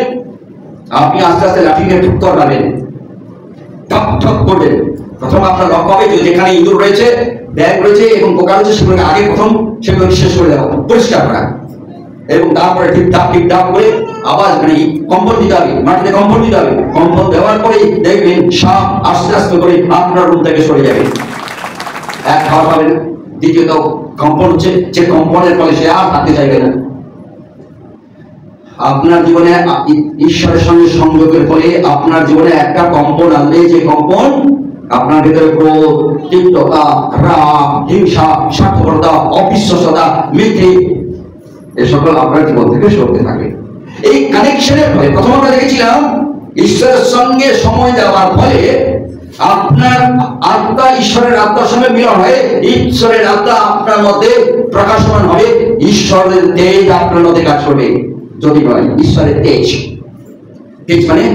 আপনি আস্তে আস্তে লাঠি নিয়ে ঠুক করবেন, ঠক ঠক করবেন। প্রথম আপনার লক্ষ্য হবে যে যেখানে ইঁদুর রয়েছে, ব্যাগ রয়েছে এবং পোকা রয়েছে, সেগুলোকে আগে প্রথম সেগুলো শেষ করে দেওয়া, পরিষ্কার করা, এবং তারপরে টিপটাপ করে আওয়াজ মানে কম্পন দিতে হবে, মাটিতে কম্পন দিতে হবে। কম্পন দেওয়ার পরে দেখবেন সাপ আস্তে আস্তে করে আপনার রুম থেকে সরে যাবে। এক খাওয়া পাবেন। দ্বিতীয়ত কম্পন হচ্ছে, যে কম্পনের ফলে সে আর থাকতে চাইবে না। আপনার জীবনে ঈশ্বরের সঙ্গে সংযোগের ফলে আপনার জীবনে একটা কম্পন আনলে, যে কম্পন আপনার ভেতরে ক্রোধ, তিক্ততা, রাগ, হিংসা, স্বার্থপরতা, অবিশ্বাসতা, মিথ্যে, এ সকল আপনার জীবন থেকে সরতে থাকে। এই কানেকশনের ফলে প্রথম আমরা দেখেছিলাম ঈশ্বরের সঙ্গে সময় দেওয়ার ফলে আপনার আত্মা ঈশ্বরের আত্মার সঙ্গে মিলন হয়, ঈশ্বরের আত্মা আপনার মধ্যে প্রকাশমান হবে, ঈশ্বরের তেজ আপনার মধ্যে কাজ করবে। যদি নয় ঈশ্বরের তেজ, তেজ মানে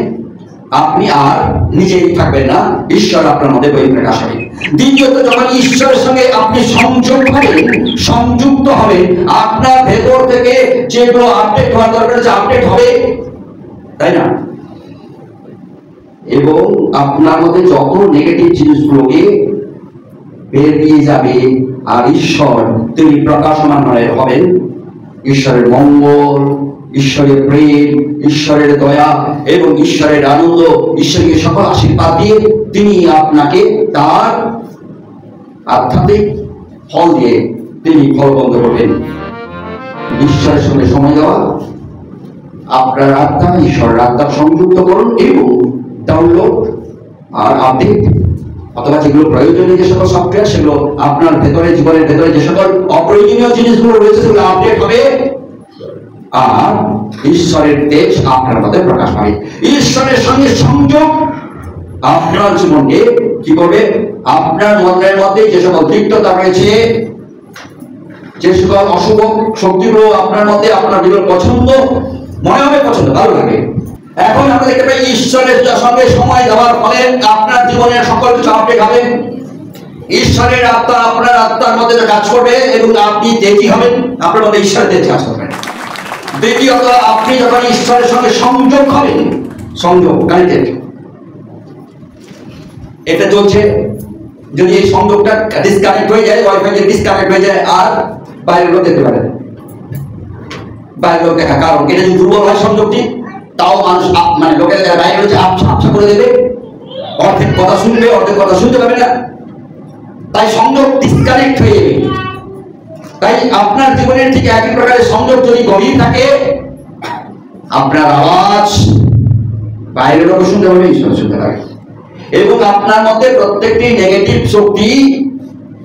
আপনি আর নিজেই থাকবেন না, ঈশ্বর আপনার মধ্যে বহিঃপ্রকাশ হবে। দ্বিতীয়ত, যখন ঈশ্বরের সঙ্গে আপনি সংযোগ হবেন, সংযুক্ত হবেন, আপনার ভেতর থেকে যেগুলো আপডেট হওয়ার দরকার আছে আপডেট হবে, তাই না? এবং আপনার মধ্যে যত নেগেটিভ জিনিসগুলোকে বেরিয়ে যাবে, আর ঈশ্বর তিনি প্রকাশমান হবেন। ঈশ্বরের মঙ্গল, ঈশ্বরের প্রেম, ঈশ্বরের দয়া এবং ঈশ্বরের আনন্দ, ঈশ্বরীয় সকল আশীর্বাদ দিয়ে তিনি আপনাকে তার আধ্যাত্মিক ফল দিয়ে তিনি ফলবন্ধ করবেন। ঈশ্বরের সঙ্গে সময় দেওয়া, আপনার আত্মা ঈশ্বরের আত্মা সংযুক্ত করুন এবং ডাউনলোড আর আপডেট, অথবা যেগুলো প্রয়োজনীয় যে সকল সফটওয়্যার, সেগুলো আপনার ভেতরে, জীবনের ভেতরে যে সকল অপ্রয়োজনীয় জিনিসগুলো রয়েছে সেগুলো আপডেট হবে, আর ঈশ্বরের তেজ আপনার মধ্যে প্রকাশ পাবে। ঈশ্বরের সঙ্গে সংযোগ আপনার জীবনকে কি করবে? আপনার মনের মধ্যে যে সকল তিক্ততা রয়েছে, যে সকল অশুভ শক্তিগুলো আপনার মধ্যে, আপনার জীবন পছন্দ মনে হবে, পছন্দ ভালো লাগে। এখন আমরা দেখতে পাই ঈশ্বরের সঙ্গে সময় দেওয়ার ফলে আপনার জীবনের সকল কিছু আপডেট হবে। ঈশ্বরের আত্মা আপনার আত্মার মধ্যে কাজ করবে এবং আপনি তেজি হবেন, আপনার মধ্যে ঈশ্বরের তেজ কাজ করবেন। দ্বিতীয়ত, আপনি যখন ঈশ্বরের সঙ্গে সংযোগ হবেন, সংযোগ কানেক্টেড, এটা চলছে, যদি এই সংযোগটা ডিসকানেক্ট হয়ে যায়, ওয়াইফাই যে ডিসকানেক্ট হয়ে যায়, আর বাইরের লোক দেখতে পারে, বাইরের লোক দেখা, কারণ এটা যদি দুর্বল হয় সংযোগটি, তাও মানুষ মানে লোকের বাইরে রয়েছে আবছা করে দেবে, অর্ধেক কথা শুনবে, অর্ধেক কথা শুনতে পাবে না, তাই সংযোগ ডিসকানেক্ট হয়ে যাবে। তাই আপনার জীবনের ঠিক একই প্রকারের সংযোগ যদি গভীর থাকে, আপনার আওয়াজ বাইরের লোক শুনতে পাবে, ঈশ্বর শুনতে পাবে, এবং আপনার মধ্যে প্রত্যেকটি নেগেটিভ শক্তি,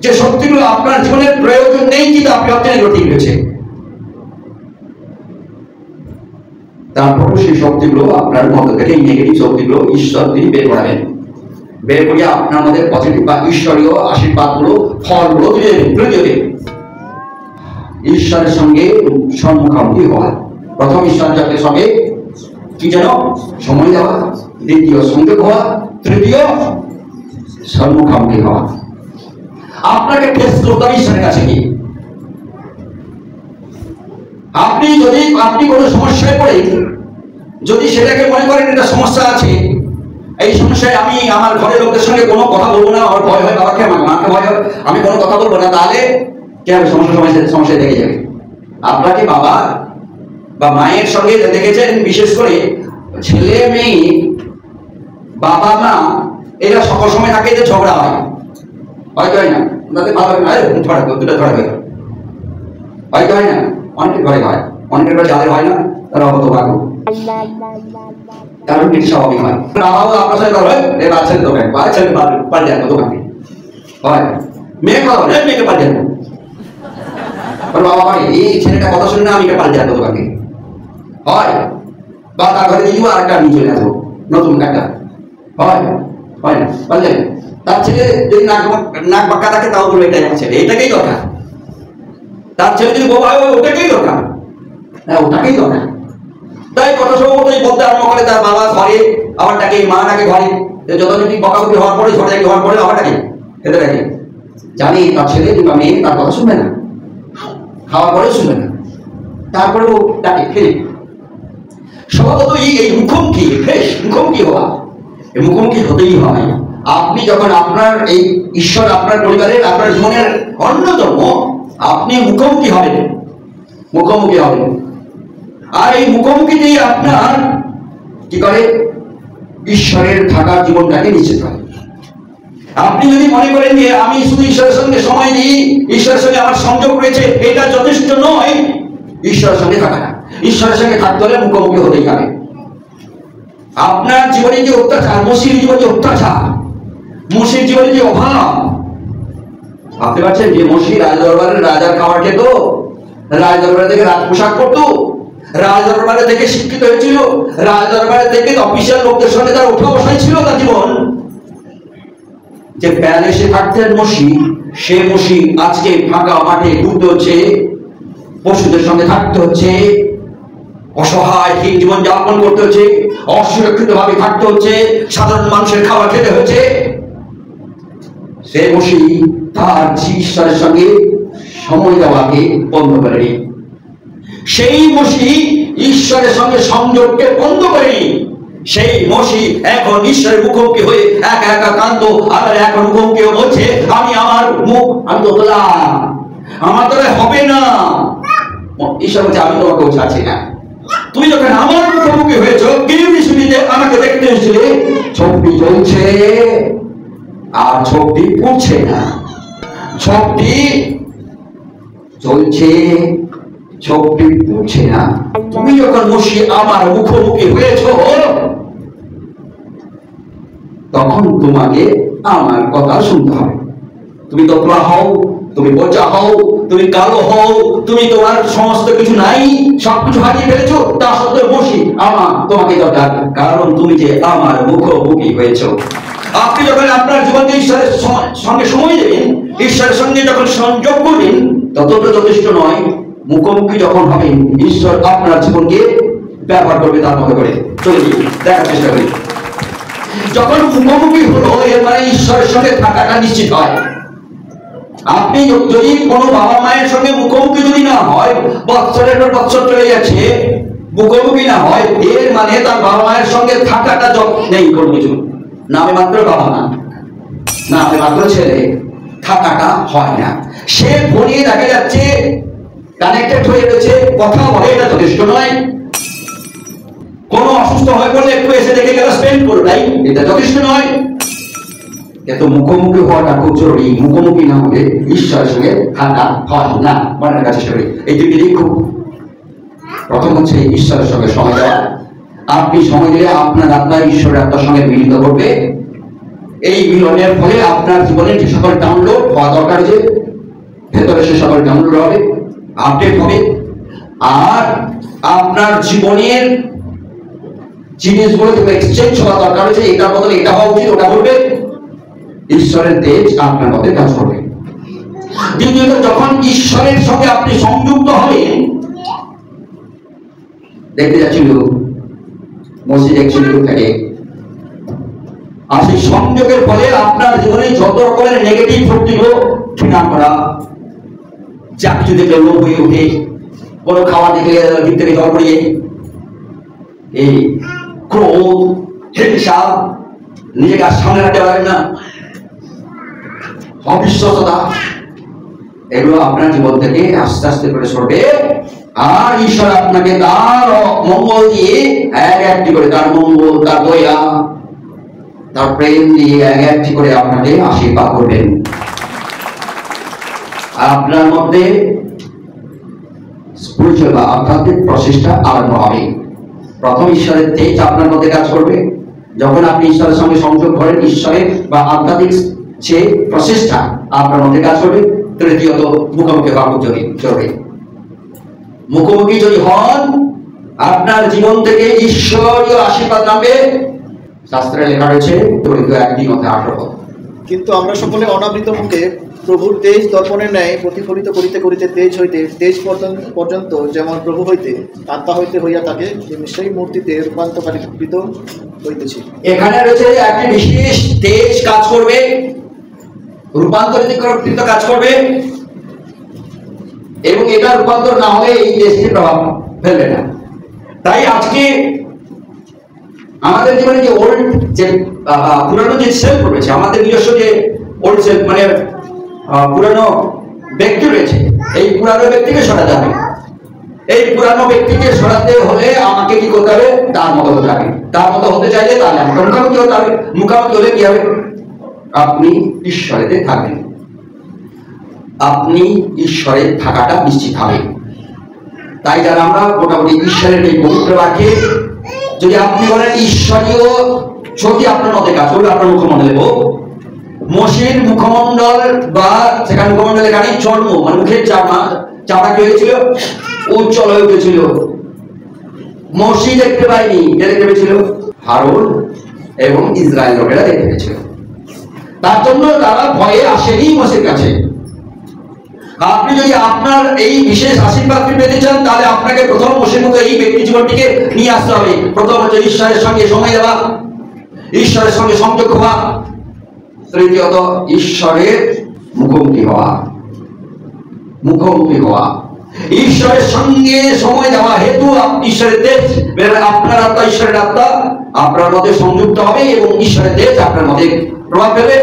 যে শক্তিগুলো আপনার জীবনের প্রয়োজন নেই কিন্তু আপনি অত্যন্ত নেগেটিভ হয়েছে, তারপর সেই শক্তিগুলো আপনার মধ্যে থেকে, এই নেগেটিভ শক্তিগুলো ঈশ্বর তিনি বের করাবেন, বের করিয়া আপনার মধ্যে পজিটিভ বা ঈশ্বরীয় আশীর্বাদগুলো, ফলগুলো তুলে দেবেন। ঈশ্বরের সঙ্গে সম্মুখামুখি হওয়া, প্রথম ঈশ্বরের সঙ্গে কি যেন সময় দেওয়া, দ্বিতীয় সংযোগ হওয়া, তৃতীয় সম্মুখামুখি হওয়া। আপনাকে টেস্ট করতে হবে ঈশ্বরের কাছে কি। আপনি কোনো সমস্যায় পড়ে যদি সেটাকে মনে করেন এটা সমস্যা আছে, এই সমস্যায় আমি আমার ঘরের লোকদের সঙ্গে কোনো কথা বলবো না, আমার ভয় হয়, বাবাকে আমার মাকে ভয় হয়, আমি কোনো কথা বলবো না, তাহলে কি হবে? সমস্যায় দেখে যাবে। আপনাকে বাবা বা মায়ের সঙ্গে দেখেছেন, বিশেষ করে ছেলে মেয়ে, বাবা মা, এরা সকল সময় থাকে যে ঝগড়া হয়, হয়তো হয় না, তাদের ভালো হয় না, দুটো ধরা হয়, হয়তো হয় না, অনেকের ঘরে হয়, অনেকের ঘরে যাদের হয় না তারা অত ভাগ্য, কারণ এটি স্বাভাবিক হয়। বাবা আপনার সাথে হয়, এ বাচ্চাদের দোকান বা ছেলে পাল্টে যাবো দোকানে হয়, মেয়ে কথা বলে মেয়েকে পাল্টে যাবো, বাবা হয় এই ছেলেটা কথা শুনে না, আমি পাল্টে যাবো দোকানে হয়, বা তার ঘরে দিয়ে আর একটা নিয়ে চলে আসবো নতুন একটা হয়, হয় না পারলে তার ছেলে যদি নাক বাঁকা থাকে তাও বলবে এটাই আমার ছেলে, এটাকেই দরকার। তার ছেলে যদি বাবা হয় ওটাকেই দরকার, হ্যাঁ ওটাকেই দরকার। তাই কথা সম্ভবতই বলতে আরম্ভ করে তার বাবা ঘরে, আবার ডাকে মা ডাকে ঘরে, যতদিন বকাবকি হওয়ার পরে ঝড়াঝাটি হওয়ার পরে আবার ডাকে খেতে ডাকে। জানি তার ছেলে কিংবা মেয়ে তার কথা শুনবে না, খাওয়ার পরেও শুনবে না, তারপরেও ডাকে ফিরে। স্বভাবত এই মুখোমুখি, বেশ মুখোমুখি হওয়া, এই মুখোমুখি হতেই হয়। আপনি যখন আপনার এই ঈশ্বর আপনার পরিবারের আপনার জীবনের অন্যতম, আপনি মুখোমুখি হবেন, মুখোমুখি হবেন। আর এই মুখোমুখিতেই আপনার কি করে ঈশ্বরের থাকার জীবনটাকে নিশ্চিত করে। আপনি যদি মনে করেন যে আমি শুধু ঈশ্বরের সঙ্গে সময় দিই, ঈশ্বরের সঙ্গে আমার সংযোগ রয়েছে, এটা যথেষ্ট নয়। ঈশ্বরের সঙ্গে থাকা না, ঈশ্বরের সঙ্গে থাকতে হলে মুখোমুখি হতেই হবে। আপনার জীবনে যে অত্যাচার, মসির জীবনে যে অত্যাচার, মসির জীবনে যে অভাব, ভাবতে পারছেন যে মসি রাজদরবারের রাজার খাবার খেত, রাজদরবারে থেকে রাজ পোশাক করতো, রাজদরবারে থেকে শিক্ষিত হয়েছিল, রাজদরবারে থেকে অফিসিয়াল লোকদের সঙ্গে তার ওঠা বসাই ছিল তার জীবন। যে প্যালেসে থাকতেন মসি, সে মসি আজকে ফাঁকা মাঠে ঘুরতে হচ্ছে, পশুদের সঙ্গে থাকতে হচ্ছে, অসহায় হীন জীবন যাপন করতে হচ্ছে, অসুরক্ষিত ভাবে থাকতে হচ্ছে, সাধারণ মানুষের খাবার খেতে হচ্ছে। সে মসি তার ঈশ্বরের সঙ্গে সময় দেওয়াকে বন্ধ করেনি, সেই মসি ঈশ্বরের সঙ্গে সংযোগকে বন্ধ করেনি। সেই মসি এখন ঈশ্বরের মুখোমুখি হয়ে একা একা কান্ত, আর এখন মুখোমুখি বলছে আমি আমার মুখ আমি তো তোলাম, আমার দ্বারা হবে না। ঈশ্বর বলছে আমি তোমাকে ছাড়ছি না। তুমি যখন আমার মুখোমুখি হয়েছো, কেউ শুনিতে আমাকে দেখতে এসেছিলে, ছবি চলছে আর ছবি পড়ছে না, ছবি চলছে, ছবি পড়ছে না। তুমি যখন মসি আমার মুখোমুখি হয়েছো, তখন তোমাকে আমার কথা শুনতে হবে। তুমি তোতলা হও, তুমি বোঝা হও, তুমি কালো হও, তুমি তোমার সমস্ত কিছু নাই, সবকিছু হারিয়ে ফেলেছো, তা সত্ত্বেও বসি আমার তোমাকে দরকার, কারণ তুমি যে আমার মুখোমুখি হয়েছো। আপনি যখন আপনার জীবনকে ঈশ্বরের সঙ্গে সময় দেবেন, ঈশ্বরের সঙ্গে যখন সংযোগ করবেন, ততটা যথেষ্ট নয়। মুখোমুখি যখন হবেন, ঈশ্বর আপনার জীবনকে ব্যবহার করবে তার মতো করে। চলে দেখার চেষ্টা করি। যখন মুখোমুখি হলো, এর মানে ঈশ্বরের সঙ্গে থাকাটা নিশ্চিত হয়। আপনি যদি কোনো বাবা মায়ের সঙ্গে মুখোমুখি যদি না হয়, বৎসরের পর বৎসর চলে যাচ্ছে, মুখোমুখি না হয়, এর মানে তার বাবা মায়ের সঙ্গে থাকাটা নেই। কোনো কিছু নামে মাত্র বাবা মা, নামে মাত্র ছেলে, থাকাটা হয় না। সে ফোনে দেখা যাচ্ছে কানেক্টেড হয়ে রয়েছে, কথা বলে, এটা যথেষ্ট নয়। কোনো অসুস্থ হয়ে পড়লে একটু এসে দেখে গেল, স্পেন্ড করবে, এটা যথেষ্ট নয়। এত মুখোমুখি হওয়াটা খুব জরুরি। মুখোমুখি না হলে ঈশ্বরের সঙ্গে থাকা হয় না। মনে রাখার চেষ্টা করি এই দুটি দিক খুব। প্রথম হচ্ছে ঈশ্বরের সঙ্গে সময় দেওয়া। আপনি সময় দিলে আপনার আত্মা ঈশ্বরের আত্মার সঙ্গে মিলিত করবে। এই মিলনের ফলে আপনার জীবনে যে সকল ডাউনলোড হওয়া দরকার আছে, ভেতরে সে সকল ডাউনলোড হবে, আপডেট হবে। আর আপনার জীবনের জিনিসগুলো থেকে এক্সচেঞ্জ হওয়া দরকার আছে, এটার বদলে এটা হওয়া উচিত, ওটা করবে। ঈশ্বরের তেজ আপনার মধ্যে কাজ করবে। দ্বিতীয়ত, যখন ঈশ্বরের সঙ্গে আপনি সংযুক্ত হবেন, দেখতে যাচ্ছিল মসজিদ একচুয়ালি থাকে, আর সেই সংযোগের ফলে আপনার জীবনে যত রকমের নেগেটিভ শক্তিগুলো ঘৃণা করা, যা কিছু দেখলে লোভ হয়ে ওঠে, কোনো খাওয়া দেখলে দিক থেকে জল পড়িয়ে, এই ক্রোধ, হিংসা, নিজেকে আর সামনে রাখতে পারবেন না, অবিশ্বাসতা, এগুলো আপনার জীবন থেকে আস্তে আস্তে করে সরবে। আর ঈশ্বর আপনাকে তার মঙ্গল দিয়ে এক একটি করে, তার মঙ্গল, তার দয়া, তার প্রেম দিয়ে এক একটি করে আপনাকে আশীর্বাদ করবেন। আপনার মধ্যে স্পিরিচুয়াল বা আধ্যাত্মিক প্রচেষ্টা আরম্ভ হবে। প্রথম ঈশ্বরের তেজ আপনার মধ্যে কাজ করবে। যখন আপনি ঈশ্বরের সঙ্গে সংযোগ করেন, ঈশ্বরের বা আধ্যাত্মিক সে প্রচেষ্টা আপনার মধ্যে কাজ করবে। তৃতীয়ত, মুখোমুখি হওয়া খুব জরুরি। মুখোমুখি যদি হন, আপনার জীবন থেকে ঈশ্বরীয় আশীর্বাদ নামবে। শাস্ত্রে লেখা রয়েছে, 1:18। কিন্তু আমরা সকলে অনাবৃত মুখে প্রভুর তেজ দর্পণের ন্যায় প্রতিফলিত করিতে করিতে তেজ হইতে তেজ পর্যন্ত যেমন প্রভু হইতে আত্মা হইতে হইয়া থাকে, সেই মূর্তিতে রূপান্তরিত হইতেছি। এখানে রয়েছে একটি বিশেষ তেজ কাজ করবে, রূপান্তরিত কাজ করবে, এবং এটা রূপান্তর না হলে এই তেজটি প্রভাব ফেলবে না। তাই আজকে আমাদের জীবনে যে ওল্ড যে পুরানো যে সেলফ রয়েছে, আমাদের নিজস্ব যে ওল্ড সেলফ মানে পুরানো ব্যক্তি রয়েছে, এই পুরানো ব্যক্তিকে সরাতে হবে। এই পুরানো ব্যক্তিকে সরাতে হলে আমাকে কি করতে হবে? তার মতো হতে হবে। তার মতো হতে চাইলে তাহলে আমাকে মুখামুখি হতে হবে। মুখামুখি হলে কি হবে? আপনি ঈশ্বরেতে থাকবেন, আপনি ঈশ্বরে থাকাটা নিশ্চিত হবে। তাই যারা আমরা মোটামুটি ঈশ্বরের এই পবিত্র বাক্যে যদি আপনি বলেন ঈশ্বরীয় ছবি আপনার মধ্যে কাজ করবে, আপনার মুখমণ্ডলে মসির মুখমণ্ডল বা সেখানে মুখমণ্ডলে গাড়ি চর্ম মানে মুখের চামড়া কি হয়েছিল? উজ্জ্বল হয়ে উঠেছিল। মসি দেখতে পায়নি, কে দেখতে পেয়েছিল? হারুন এবং ইসরায়েল লোকেরা দেখতে পেয়েছিল। তার জন্য তারা ভয়ে আসেনি মসির কাছে। আপনি যদি আপনার এই বিশেষ আশীর্বাদটি পেতে চান, তাহলে আপনাকে প্রথম মসির মতো এই ব্যক্তি জীবনটিকে নিয়ে আসতে হবে। প্রথম হচ্ছে ঈশ্বরের সঙ্গে সময় দেওয়া, ঈশ্বরের সঙ্গে সংযোগ হওয়া, তৃতীয়ত ঈশ্বরের মুখোমুখি হওয়া। মুখোমুখি হওয়া, ঈশ্বরের সঙ্গে সময় দেওয়া হেতু ঈশ্বরের তেজ আপনার আত্মা, ঈশ্বরের আত্মা আপনার মধ্যে সংযুক্ত হবে এবং ঈশ্বরের তেজ আপনার মধ্যে প্রভাব ফেলবে।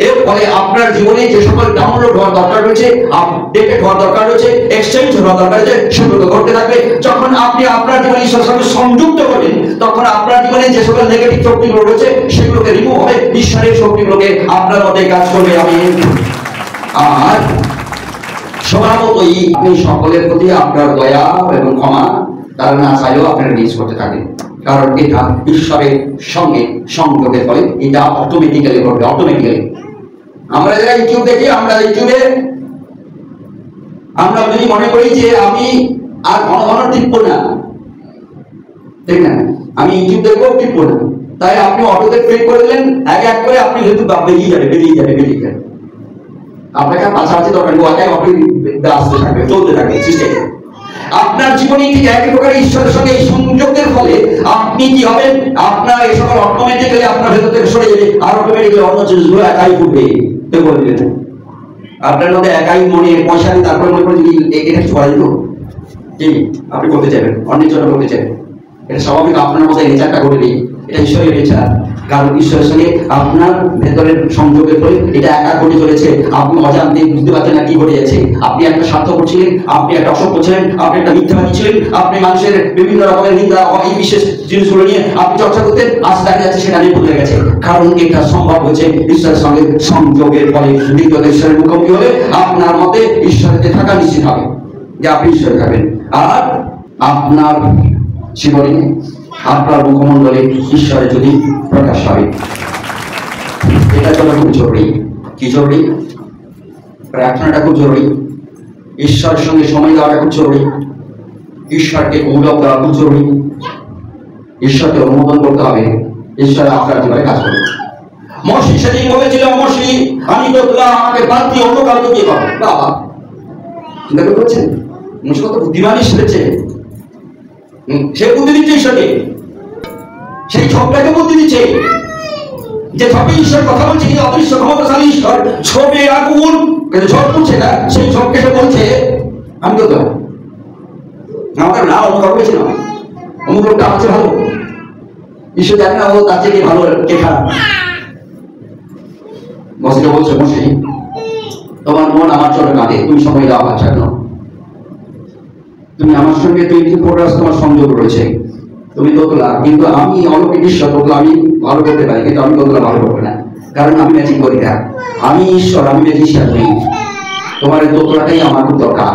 এর ফলে আপনার জীবনে যে সকল ডাউনলোড হওয়ার দরকার রয়েছে, আপডেটেড হওয়ার দরকার রয়েছে, এক্সচেঞ্জ হওয়ার দরকার রয়েছে, সেগুলো ঘটতে থাকবে। যখন আপনি আপনার জীবনে ঈশ্বরের সঙ্গে সংযুক্ত করবেন, তখন আপনার জীবনে যে সকল নেগেটিভ শক্তিগুলো রয়েছে সেগুলোকে রিমুভ হবে, ঈশ্বরের শক্তিগুলোকে আপনার মধ্যে কাজ করবে। আমি আর স্বভাবতই আপনি সকলের প্রতি আপনার দয়া এবং ক্ষমা তারা না চাইলেও আপনারা রিলিজ করতে থাকেন, কারণ এটা ঈশ্বরের সঙ্গে সংযোগের ফলে এটা অটোমেটিক্যালি ঘটবে। অটোমেটিক্যালি আমরা যারা ইউটিউব দেখি, আমরা ইউটিউবে আমরা যদি মনে করি যে আমি আর ঘন ঘন টিপবো না, ঠিক না, আমি ইউটিউব দেখবো টিপবো না, তাই আপনি অটোতে ক্লিক করে দিলেন, এক এক করে আপনি যেহেতু বেরিয়ে যাবে বেরিয়ে যাবে বেরিয়ে যাবে, আপনাকে পাশাপাশি দরকার নেই, ওটাই আপনি আসতে থাকবে, চলতে থাকবে সিস্টেম। আপনার জীবনে ঠিক একই প্রকার ঈশ্বরের সঙ্গে এই সংযোগের ফলে আপনি কি হবেন? আপনার এই সকল অটোমেটিক্যালি আপনার ভেতর থেকে সরে যাবে, আর অটোমেটিক্যালি অন্য জিনিসগুলো একাই ঘুরবে। কেউ বলে দিলেন আপনার মধ্যে একাই মনে পয়সা নেই, তারপরে মনে করেন এটা কিছু করা যেত, কি আপনি করতে চাইবেন, অন্যের জন্য করতে চাইবেন, এটা স্বাভাবিক। আপনার মধ্যে নেচারটা ঘটে নেই, এটা ঈশ্বরের নেচার। কারণ ঈশ্বরের সঙ্গে আপনার ভেতরের সংযোগের ফলে এটা একা ঘটে চলেছে, আপনি অজান্তে বুঝতে পারছেন না কি ঘটে যাচ্ছে। আপনি একটা স্বার্থ করছিলেন, আপনি একটা অসভ্য ছিলেন, আপনি একটা মিথ্যাবাদী ছিলেন, আপনি মানুষের বিভিন্ন রকমের নিন্দা এই বিশেষ জিনিসগুলো নিয়ে আপনি চর্চা করতেন, আজ দেখা যাচ্ছে সেটা নিয়ে বদলে গেছে। কারণ এটা সম্ভব হয়েছে ঈশ্বরের সঙ্গে সংযোগের ফলে। দ্বিতীয়ত ঈশ্বরের মুখোমুখি হলে আপনার মধ্যে ঈশ্বরেতে থাকা নিশ্চিত হবে, যে আপনি ঈশ্বরে থাকবেন, আর আপনার জীবনে আপনার মুখমণ্ডলে ঈশ্বরের যদি প্রকাশ হয়। এটা জন্য খুব জরুরি। কি জরুরি? প্রার্থনাটা খুব জরুরি, ঈশ্বরের সঙ্গে সময় দেওয়াটা খুব জরুরি, ঈশ্বরকে গৌরব দেওয়া খুব জরুরি, ঈশ্বরকে অনুমোদন করতে হবে, ঈশ্বর আপনার জীবনে কাজ করবে। মসি সেদিন বলেছিল, মসি আমি তো আমাকে বাদ দিয়ে অন্য কাউকে দিয়ে পাবো। বাবা চিন্তা করে বলছেন, মসি কত বুদ্ধিমানই সেরেছে, সে বুদ্ধি দিচ্ছে ঈশ্বরকে, সেই ঝোপটাকে বুদ্ধি দিচ্ছে, যে ঝোপে ঈশ্বর কথা বলছে, কিন্তু অদৃশ্য ক্ষমতাশালী ঈশ্বর ঝোপে আগুন কিন্তু ঝোপ করছে না, সেই ঝোপকে সে বলছে আমি তো আমাদের না অমুক হয়েছে না, অমুক লোকটা আছে ভালো, ঈশ্বর জানে না ও তার থেকে ভালো কে খারাপ। মসিকে বলছে, মসি তোমার মন আমার চলে কাঁদে, তুমি সময় দাও আমার জন্য, তুমি আমার সঙ্গে তোমার সংযোগ রয়েছে, তুমি দোতলা, কিন্তু আমি অলৌকিক ঈশ্বর, দোতলা আমি ভালো করতে পারি, কিন্তু আমি দোতলা ভালো করবো না, কারণ আমি ম্যাজিক করি না, আমি ঈশ্বর, আমি ম্যাজিশিয়ান নেই। তোমার এই দোতলাটাই আমার খুব দরকার,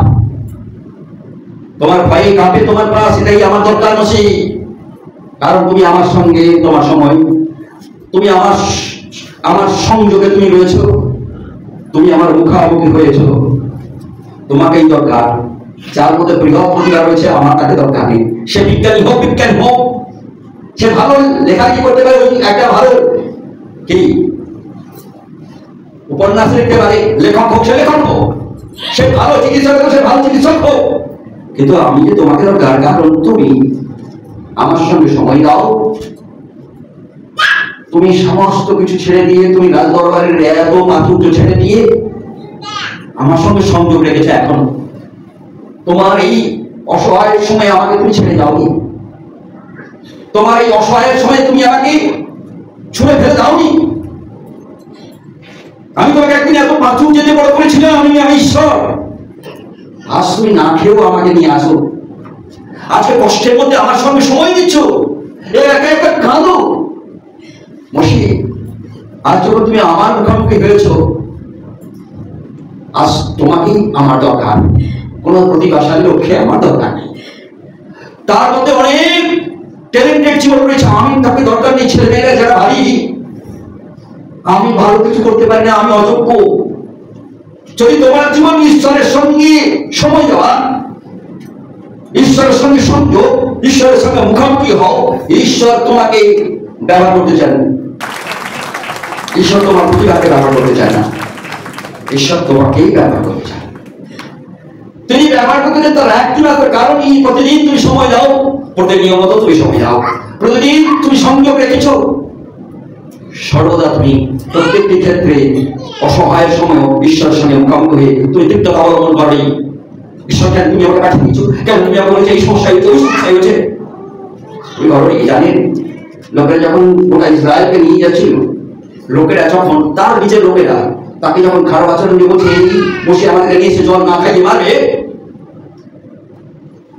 তোমার ভয়ে কাঁপে তোমার পা, সেটাই আমার দরকার মসি, কারণ তুমি আমার সঙ্গে তোমার সময়, তুমি আমার সংযোগে তুমি রয়েছ, তুমি আমার মুখামুখি হয়েছ, তোমাকেই দরকার। যার মধ্যে বৃহৎ প্রতিভা রয়েছে আমার তাকে দরকার নেই, সে বিজ্ঞানী হোক, বিজ্ঞান হোক, সে ভালো লেখালেখি করতে পারে, একটা ভালো কি উপন্যাস লিখতে পারে, লেখক হোক সে লেখক হোক, সে ভালো চিকিৎসক হোক সে ভালো চিকিৎসক হোক, কিন্তু আমি যে তোমাকে দরকার, কারণ তুমি আমার সঙ্গে সময় দাও। তুমি সমস্ত কিছু ছেড়ে দিয়ে, তুমি রাজ দরবারের এত মাধুর্য ছেড়ে দিয়ে আমার সঙ্গে সংযোগ রেখেছে। এখন তোমার এই অসহায় সময় আমাকে তুমি ছেড়ে যাওনি, তোমার এই অসহায়ের সময় তুমি আমাকে ছুঁড়ে ফেলে দাওনি। আমি তোমাকে একদিন এত মাধুর্য যে বড় করেছিলাম, আমি ঈশ্বর। আজ তুমি না খেয়েও আমাকে নিয়ে আসো, আজকে কষ্টের মধ্যে আমার সঙ্গে সময় দিচ্ছ, একা একা কাঁদো। মশি, আজ যখন তুমি আমার মুখোমুখি হয়েছ, আজ তোমাকেই আমার দরকার, কোন প্রতিভাশালী লক্ষ্যে আমার দরকার নেই। তার মধ্যে অনেক ট্যালেন্টেড জীবন রয়েছে, আমি তাকে দরকার নেই। ছেলে মেয়েরা যারা ভারী, আমি ভালো কিছু করতে পারি না, আমি অযোগ্য। যদি তোমার জীবন ঈশ্বরের সঙ্গে সময় দেওয়া, ঈশ্বরের সঙ্গে সংযোগ, ঈশ্বরের সঙ্গে মুখোমুখি হও, ঈশ্বর তোমাকে ব্যবহার করতে চান। ঈশ্বর তোমার প্রতিভাকে ব্যবহার করতে চায় না, ঈশ্বর তোমাকেই ব্যবহার করতে চায়। তিনি ব্যবহার করতে চান তার একটি মাত্র কারণ, প্রতিদিন তুমি সময় দাও, প্রতিনিয়ত তুমি সময় দাও, প্রতিদিন তুমি সংযোগ রেখেছ। সর্বদা তুমি প্রত্যেকটি ক্ষেত্রে অসহায়ের সময় ঈশ্বরের সঙ্গে মুখোমুখি হয়ে তুমি তিক্ততা অবলম্বন করো। ঈশ্বর কেন তুমি আমাকে পাঠিয়ে দিচ্ছ, কেন তুমি আমাকে বলেছো এই সমস্যা হয়েছে, ওই সমস্যা হয়েছে। তুমি ঘটনা কি জানেন? লোকেরা যখন গোটা ইসরায়েলকে নিয়ে যাচ্ছিল, লোকেরা যখন তার নিজের লোকেরা তাকে যখন খারাপ আচরণ দিয়ে বলছে মসি আমাদের নিয়েছে জল না খাইয়ে মারবে,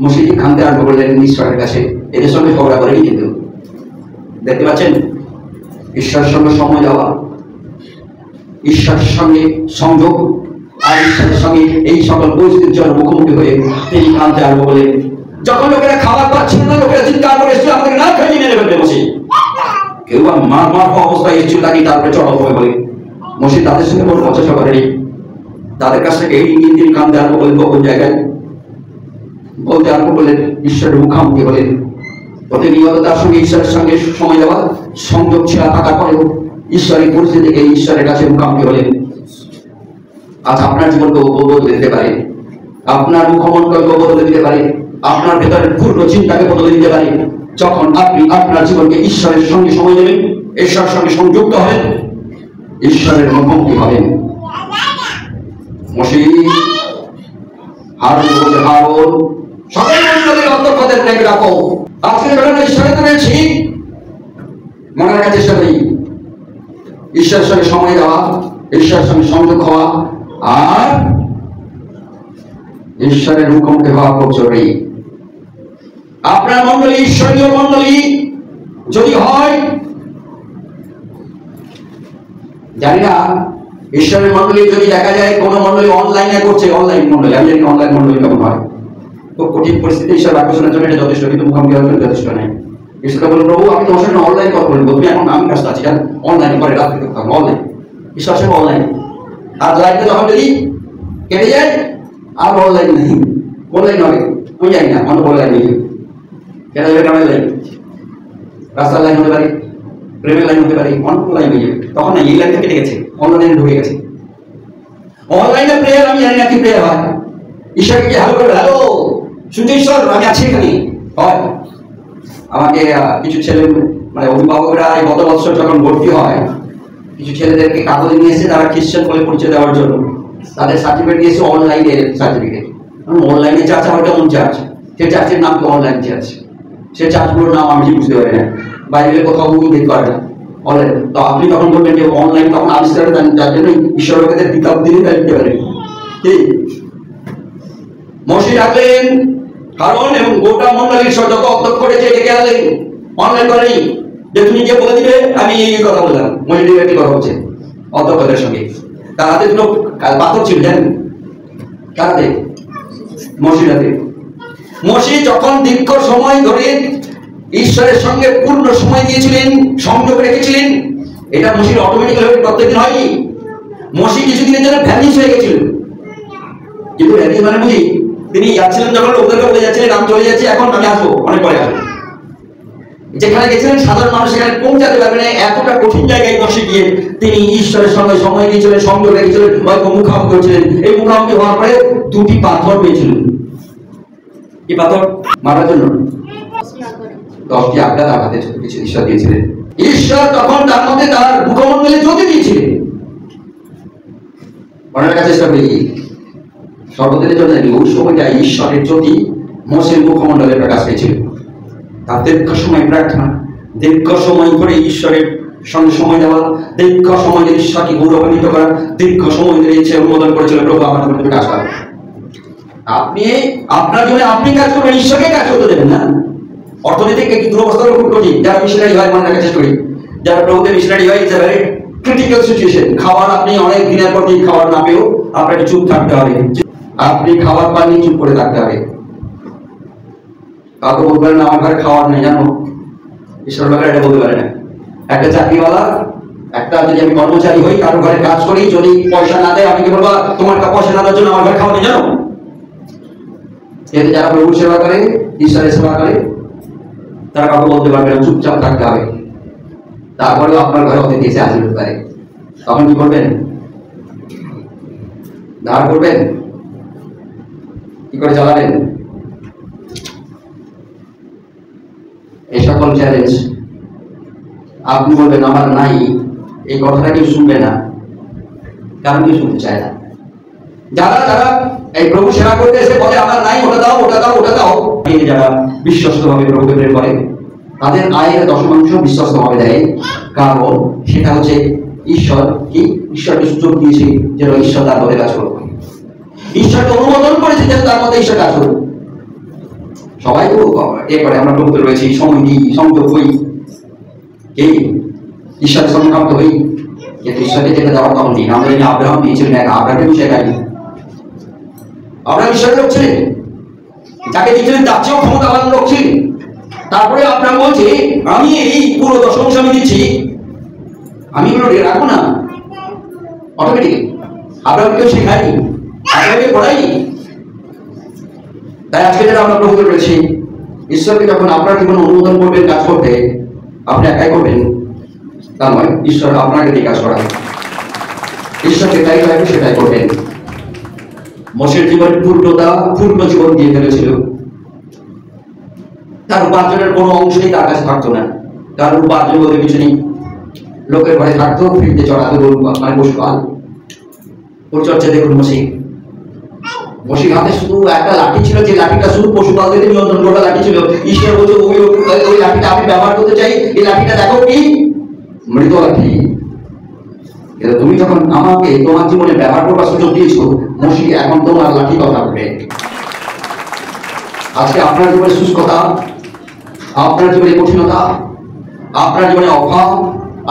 মসজিদে কাঁদতে আরম্ভ করলেন ঈশ্বরের কাছে। এদের সঙ্গে ঝগড়া করেনি, কিন্তু দেখতে পাচ্ছেন ঈশ্বরের সঙ্গে সময় দেওয়া, ঈশ্বরের সঙ্গে সংযোগ আর ঈশ্বরের সঙ্গে এই সকল পরিস্থিতির জন্য মুখোমুখি হয়ে তিনি কাঁদতে আরম্ভ করলেন। যখন লোকেরা খাবার পাচ্ছিল না, লোকেরা চিৎকার করে এসেছিল আমাদের না খাইয়ে মেরে ফেলবে মসি, কেউ বা মার অবস্থায় এসেছিল তাকে তারপরে চড়াও হবে বলে মসি তাদের সঙ্গে কোনো বচসা করেনি। তাদের কাছ থেকে এই ইঙ্গিত তিনি কাঁদতে আরম্ভ করলেন। কোন জায়গায় বলতে আরম্ভ করলেন, ঈশ্বরের মুখোমুখি হলেন। প্রতিনিয়ত তার সঙ্গে ঈশ্বরের সঙ্গে সময় দেওয়া, সংযোগ ছেড়া থাকার পরেও ঈশ্বরের পরিস্থিতি থেকে ঈশ্বরের কাছে মুখোমুখি হলেন। আজ আপনার জীবনকেও বদলে দিতে পারে, আপনার মুখমণ্ডলকেও বদলে দিতে পারে, আপনার ভেতরের পূর্ণ চিন্তাকে বদলে দিতে পারে যখন আপনি আপনার জীবনকে ঈশ্বরের সঙ্গে সময় দেবেন, ঈশ্বরের সঙ্গে সংযুক্ত হবেন, ঈশ্বরের মুখোমুখি হবেন। মসি হারুন বলে, হারুন সকল মণ্ডলীর অন্তর্গতের রেখে রাখো। আজকে যখন ঈশ্বরের রয়েছি, মনে রাখার চেষ্টা করি ঈশ্বরের সঙ্গে সময় দেওয়া, ঈশ্বরের সঙ্গে সংযোগ হওয়া আর ঈশ্বরের মুখোমুখি হওয়া খুব জরুরি। আপনার মণ্ডলী ঈশ্বরীয় মণ্ডলী যদি হয়, জানি না ঈশ্বরের মণ্ডলী যদি দেখা যায় কোন মণ্ডলী অনলাইনে করছে, অনলাইন মণ্ডলী, আমি জানি অনলাইন মণ্ডলী কেমন হয়। খুব কঠিন পরিস্থিতি ঈশ্বর আকর্ষণের জন্য এটা যথেষ্ট, কিন্তু মুখোমুখি হওয়ার জন্য যথেষ্ট নেই। ঈশ্বর বলেন, প্রভু আমি তোমার সঙ্গে অনলাইন কথা বলবো, তুমি এখন আমি কাজটা আছি অনলাইনে করে রাখতে থাকবো, অনলাইন ঈশ্বর সঙ্গে অনলাইন। আর লাইনটা যখন যদি কেটে যায় আর অনলাইন নেই, অনলাইন হবে আমি জানি না, অন্য অনলাইন নেই। কেন যাবে? কেমন লাইন? রাস্তার লাইন হতে পারে, প্রেমের লাইন হতে পারে, অন্য লাইন হয়ে যাবে। তখন না এই লাইনটা কেটে গেছে, অনলাইনে ঢুকে গেছে। অনলাইনে প্রেয়ার আমি জানি না কি প্রেয়ার হয়। ঈশ্বরকে কি হ্যালো করবে, হ্যালো শুনছি ঈশ্বর আমি আছি এখানে হয়। আমাকে কিছু ছেলে মানে অভিভাবকরা এই গত বছর যখন ভর্তি হয়, কিছু ছেলেদেরকে কাগজ নিয়ে এসে তারা খ্রিস্টান বলে পরিচয় দেওয়ার জন্য তাদের সার্টিফিকেট দিয়েছে, অনলাইনে সার্টিফিকেট। অনলাইনে চার্চ আমার কেমন চার্চ, সে চার্চের নাম কি অনলাইন চার্চ, সে চার্চগুলোর নাম আমি বুঝতে পারি না, বাইরে কোথাও উল্লেখ করে না অনলাইন। তো আপনি তখন বলবেন যে অনলাইন তখন আবিষ্কার, যার জন্য ঈশ্বর লোকেদের কিতাব দিলে তাই দিতে পারেন। ঠিক মসি ডাকলেন কারণ এবং গোটা মন্ডলীর যত অধ্যক্ষ করেছে ডেকে আনলেন, অনলাইন করেনি যে তুমি যে বলে দিবে আমি এই কথা বললাম। মসজিদের একটি কথা হচ্ছে অধ্যক্ষদের সঙ্গে, তার হাতে দুটো পাথর ছিল জানেন, কার হাতে? মসির হাতে। মসি যখন দীর্ঘ সময় ধরে ঈশ্বরের সঙ্গে পূর্ণ সময় দিয়েছিলেন, সংযোগ রেখেছিলেন, এটা মসির অটোমেটিক্যালি প্রত্যেকদিন হয়নি। মসি কিছুদিনের জন্য ভ্যানিশ হয়ে গেছিল, কিন্তু ভ্যানিশ মানে বুঝি তিনি যাচ্ছিলেন, যখন ওদেরকে বলে যাচ্ছিলেন আমি চলে যাচ্ছি, এখন আমি আসবো, অনেক পরে আসবো। যেখানে গেছিলেন সাধারণ মানুষ সেখানে পৌঁছাতে পারবে না, এতটা কঠিন জায়গায় বসে গিয়ে তিনি ঈশ্বরের সঙ্গে সময় দিয়েছিলেন, সংযোগ রেখেছিলেন, হয়তো মুখামুখি করেছিলেন। এই মুখামুখি হওয়ার পরে দুটি পাথর পেয়েছিলেন। কি পাথর? মারার জন্য 10টি আঘাত আঘাতে কিছু ঈশ্বর দিয়েছিলেন। ঈশ্বর তখন তার মধ্যে তার মুখমণ্ডলে জ্যোতি দিয়েছিলেন। মনে রাখার চেষ্টা করি, সর্বদিনের জন্য ওই সময়টা ঈশ্বরের জ্যোতি মোশের মুখমণ্ডলে প্রকাশ পেয়েছিল। তার দীর্ঘ সময় প্রার্থনা, দীর্ঘ সময় করে ঈশ্বরের সঙ্গে সময় দেওয়া, দীর্ঘ সময় ধরে ঈশ্বরকে গৌরবান্বিত করা, দীর্ঘ সময় ধরে ইচ্ছে অনুমোদন করেছিল, প্রভু আমার জন্য কাজ করা। আপনি আপনার জন্য আপনি কাজ করবেন, ঈশ্বরকে কাজ করতে দেবেন না। অর্থনৈতিক একটি দুরবস্থার খুব কঠিন। যারা মিশনারি হয়, মনে রাখার চেষ্টা করি, যারা প্রভুদের মিশনারি হয়, it's a very critical situation. খাবার আপনি অনেক দিনের পর দিন খাবার না পেয়েও আপনাকে চুপ থাকতে হবে। আপনি খাবার পানি চুপ করে থাকতে হবে। কাউকে বলতে পারেন আমার ঘরে খাওয়ার নেই, জানো? ঈশ্বর ব্যাপারে এটা বলতে পারে না। একটা চাকরিওয়ালা, একটা যদি আমি কর্মচারী হই, কারো ঘরে কাজ করি, যদি পয়সা না দেয়, আমি কি বলবো তোমার পয়সা না দেওয়ার জন্য আমার ঘরে খাওয়া নেই, জানো? এতে যারা প্রভুর সেবা করে, ঈশ্বরের সেবা করে, তারা কাউকে বলতে পারবে না, চুপচাপ থাকতে হবে। তারপরেও আপনার ঘরে অতিথি এসে হাজির হতে পারে, তখন কি করবেন? ধার করবেন? কি করে চালাবেন? এই সকল চ্যালেঞ্জ আপনি বলবেন আমার নাই, এই কথাটা কেউ শুনবে না, কারণ কেউ শুনতে চায় না। যারা যারা এই প্রভু সেবা করতে এসে বলে আমার নাই, ওটা দাও, ওটা দাও, ওটা দাও, যারা বিশ্বস্ত ভাবে প্রভুকে প্রেম করে, তাদের আয়ের 10% বিশ্বস্ত ভাবে দেয়। কারণ সেটা হচ্ছে ঈশ্বর কি ঈশ্বরকে সুযোগ দিয়েছে যেন ঈশ্বর তার মধ্যে কাজ করবে, ঈশ্বরকে অনুমোদন করেছে যেন তার মধ্যে ঈশ্বর কাজ করবে। সবাই তো এরপরে আমরা প্রভুতে রয়েছি, সময় দিই, সংযোগ হই, এই ঈশ্বরের সঙ্গে প্রাপ্ত হই, কিন্তু ঈশ্বরকে যেটা দেওয়ার তখন দিন। আমরা জানি আব্রাহাম দিয়েছিলেন, আব্রাহামকে বিষয় গাড়ি, আব্রাহাম ঈশ্বরের লোক ছিলেন, যাকে দিয়েছিলেন তার চেয়েও ক্ষমতাবান লোক ছিলেন। তারপরে আব্রাহাম বলছে আমি এই পুরো দশমাংশ আমি দিচ্ছি, আমি এগুলো রাখবো না। অটোমেটিক আব্রাহামকেও শেখায়নি, আব্রাহামকে পড়াইনি। তাই আজকে যারা আমরা প্রভুকে রয়েছি, ঈশ্বরকে যখন আপনার জীবনে অনুমোদন করবেন কাজ করতে, আপনি একাই করবেন তা নয়, ঈশ্বর আপনাকে দিয়ে কাজ করাবে। ঈশ্বরকে তাই চাইবে সেটাই করবেন। মোশের জীবনের পূর্ণতা, পূর্ণ জীবন দিয়ে ফেলেছিল। তার উপার্জনের কোনো অংশই তার কাছে থাকতো না, কারণ উপার্জন বলতে কিছু নেই। লোকের ঘরে থাকতো, ফিরতে চড়াতো গরু, মানে পশুপাল। পরিচর্যা দেখুন মসির হাতে শুধু একটা লাঠি ছিল, যে লাঠিটা শুধু পশুপালদের নিয়ন্ত্রণ করা লাঠি ছিল। ঈশ্বর বলছে ওই লাঠিটা আমি ব্যবহার করতে চাই, এই লাঠিটা দেখো কি মৃত লাঠি। তুমি যখন আমাকে তোমার জীবনে ব্যবহার করবার সুযোগ দিয়েছো, মসি এখন তোমার লাঠি কথা বলবে। আজকে আপনার জীবনে শুষ্কতা, আপনার জীবনে কঠিনতা, আপনার জীবনে অভাব,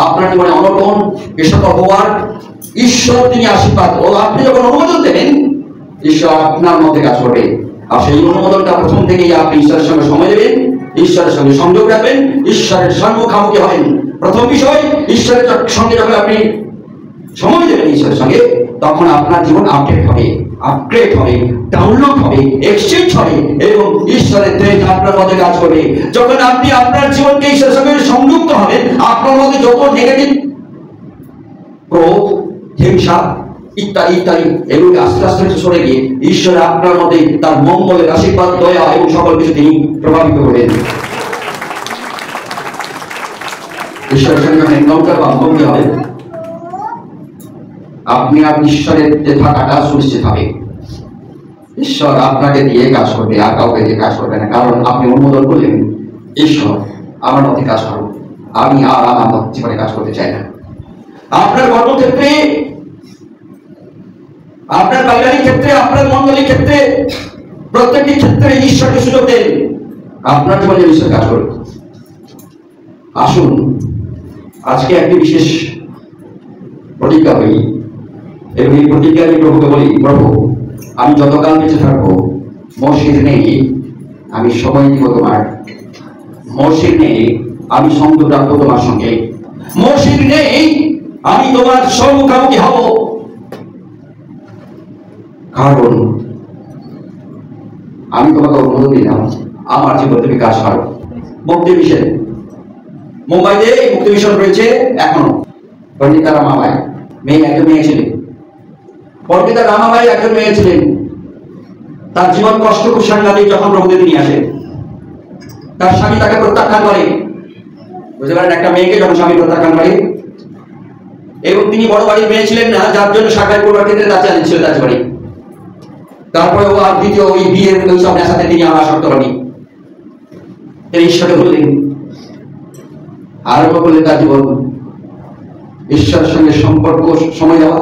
আপনার জীবনে অনটন, এসব হওয়ার ঈশ্বর তিনি আশীর্বাদ ও আপনি যখন অনুমোদন দেবেন, ঈশ্বর আপনার মধ্যে কাজ করবে। আর সেই অনুমোদনটা প্রথম থেকেই আপনি ঈশ্বরের সঙ্গে সময় দেবেন, ঈশ্বরের সঙ্গে সংযোগ রাখবেন, ঈশ্বরের সম্মুখামুখি হবেন। প্রথম বিষয়, ঈশ্বরের সঙ্গে যখন আপনি সময় দেবেন ঈশ্বরের সঙ্গে, তখন আপনার জীবন আপডেট হবে, আপগ্রেড হবে, ডাউনলোড হবে, এক্সচেঞ্জ হবে এবং ঈশ্বরের তেজ আপনার মধ্যে কাজ করবে। যখন আপনি আপনার জীবনকে ঈশ্বরের সঙ্গে সংযুক্ত হবেন, আপনার মধ্যে যত নেগেটিভ ক্রোধ, হিংসা ইত্যাদি ইত্যাদি এগুলোকে আস্তে আস্তে সরে গিয়ে ঈশ্বর আপনার মধ্যে তার মঙ্গলের আশীর্বাদ, দয়া এবং সকল কিছু তিনি প্রভাবিত করবেন। ঈশ্বরের সঙ্গে যখন এনকাউন্টার বা মুখোমুখি হবে, আপনি আর ঈশ্বরের যে থাকাটা সুনিশ্চিত হবে। ঈশ্বর আপনাকে দিয়ে কাজ করবে, আর কাউকে দিয়ে কাজ করবে না। কারণ আপনি অনুমোদন করলেন, ঈশ্বর আমার মধ্যে কাজ করুন, আমি আর আমার জীবনে কাজ করতে চাই না। আপনার কর্মক্ষেত্রে, আপনার পারিবারিক ক্ষেত্রে, আপনার মঙ্গলিক ক্ষেত্রে, প্রত্যেকটি ক্ষেত্রে ঈশ্বরকে সুযোগ দেন, আপনার জীবনে ঈশ্বর কাজ করুন। আসুন আজকে একটি বিশেষ প্রতিজ্ঞা হই এবং এই প্রতিজ্ঞা আমি প্রভুকে বলি, প্রভু আমি যতকাল বেঁচে থাকবো, মসজিদ নেই আমি সময় দিব তোমার, মসজিদ নেই আমি সংযোগ রাখবো তোমার সঙ্গে, মসজিদ নেই আমি তোমার সম্মুখামুখি হব। কারণ আমি তোমাকে অনুমোদন দিলাম, আমার জীবন তুমি কাজ করো। মুক্তি বিষয় মুম্বাইতে মুক্তি মিশন রয়েছে এখনো। পণ্ডিতা রামাবাই একজন মেয়ে ছিলেন। পণ্ডিতা রামাবাই একজন মেয়ে ছিলেন। তার জীবন কষ্ট খুব সাংঘাতিক। যখন প্রভুতে তিনি আসেন, তার স্বামী তাকে প্রত্যাখ্যান করে। বুঝতে পারেন, একটা মেয়েকে যখন স্বামী প্রত্যাখ্যান করে, এবং তিনি বড় বাড়ির মেয়ে ছিলেন না, যার জন্য সরকারি পরিবার ক্ষেত্রে তার চ্যালেঞ্জ ছিল তার বাড়ি। তারপরে ও আর দ্বিতীয় ওই বিয়ের ওই সব নেশাতে তিনি আর আসক্ত হননি। তিনি ঈশ্বরকে বললেন, আরম্ভ করলেন তার জীবন ঈশ্বরের সঙ্গে সম্পর্ক, সময় দেওয়া,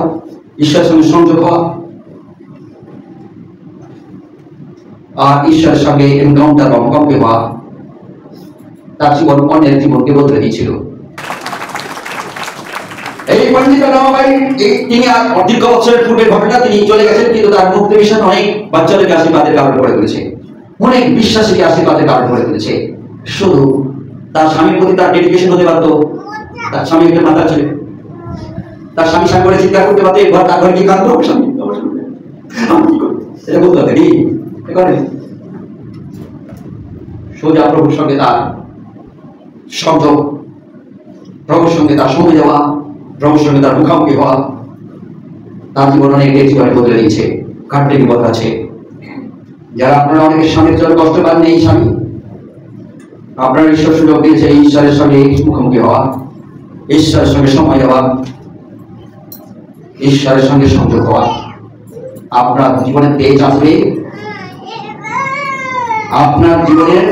ঈশ্বরের সঙ্গে সংযোগ হওয়া, আর ঈশ্বরের সঙ্গে এনকাউন্টার বা মুখোমুখি হওয়া। তার জীবন অন্যের জীবনকে বদলে দিয়েছিল। এই পণ্ডিতা রামাবাই তিনি আর দীর্ঘ বছরের পূর্বের ঘটনা, তিনি চলে গেছেন, কিন্তু তার মুক্তি মিশন অনেক বাচ্চাদেরকে আশীর্বাদের কারণ করে তুলেছে, অনেক বিশ্বাসীকে আশীর্বাদের কারণ করে তুলেছে। শুধু তার স্বামীর প্রতি তার ডেডিকেশন হতে পারত। তার স্বামী একটা মাথা ছিল, তার স্বামী স্বামী করে চিৎকার করতে পারতো, একবার তার ঘরে কি কাঁদত, স্বামী এটা বলতে হবে সোজা প্রভুর সঙ্গে তার সংযোগ, প্রভুর সঙ্গে তার সময় দেওয়া, প্রভুর সঙ্গে তার মুখোমুখি হওয়া তার জীবন অনেক জীবনে বদলে দিয়েছে। কাটতে বিপদ আছে। যারা আপনারা অনেক স্বামীর জন্য কষ্ট পান, এই স্বামী আপনার ঈশ্বর সুযোগ দিয়েছে এই ঈশ্বরের সঙ্গে মুখোমুখি হওয়া, ঈশ্বরের সঙ্গে সময় দেওয়া, ঈশ্বরের সঙ্গে সংযোগ হওয়া। আপনার জীবনের তেজ আসবে, আপনার জীবনের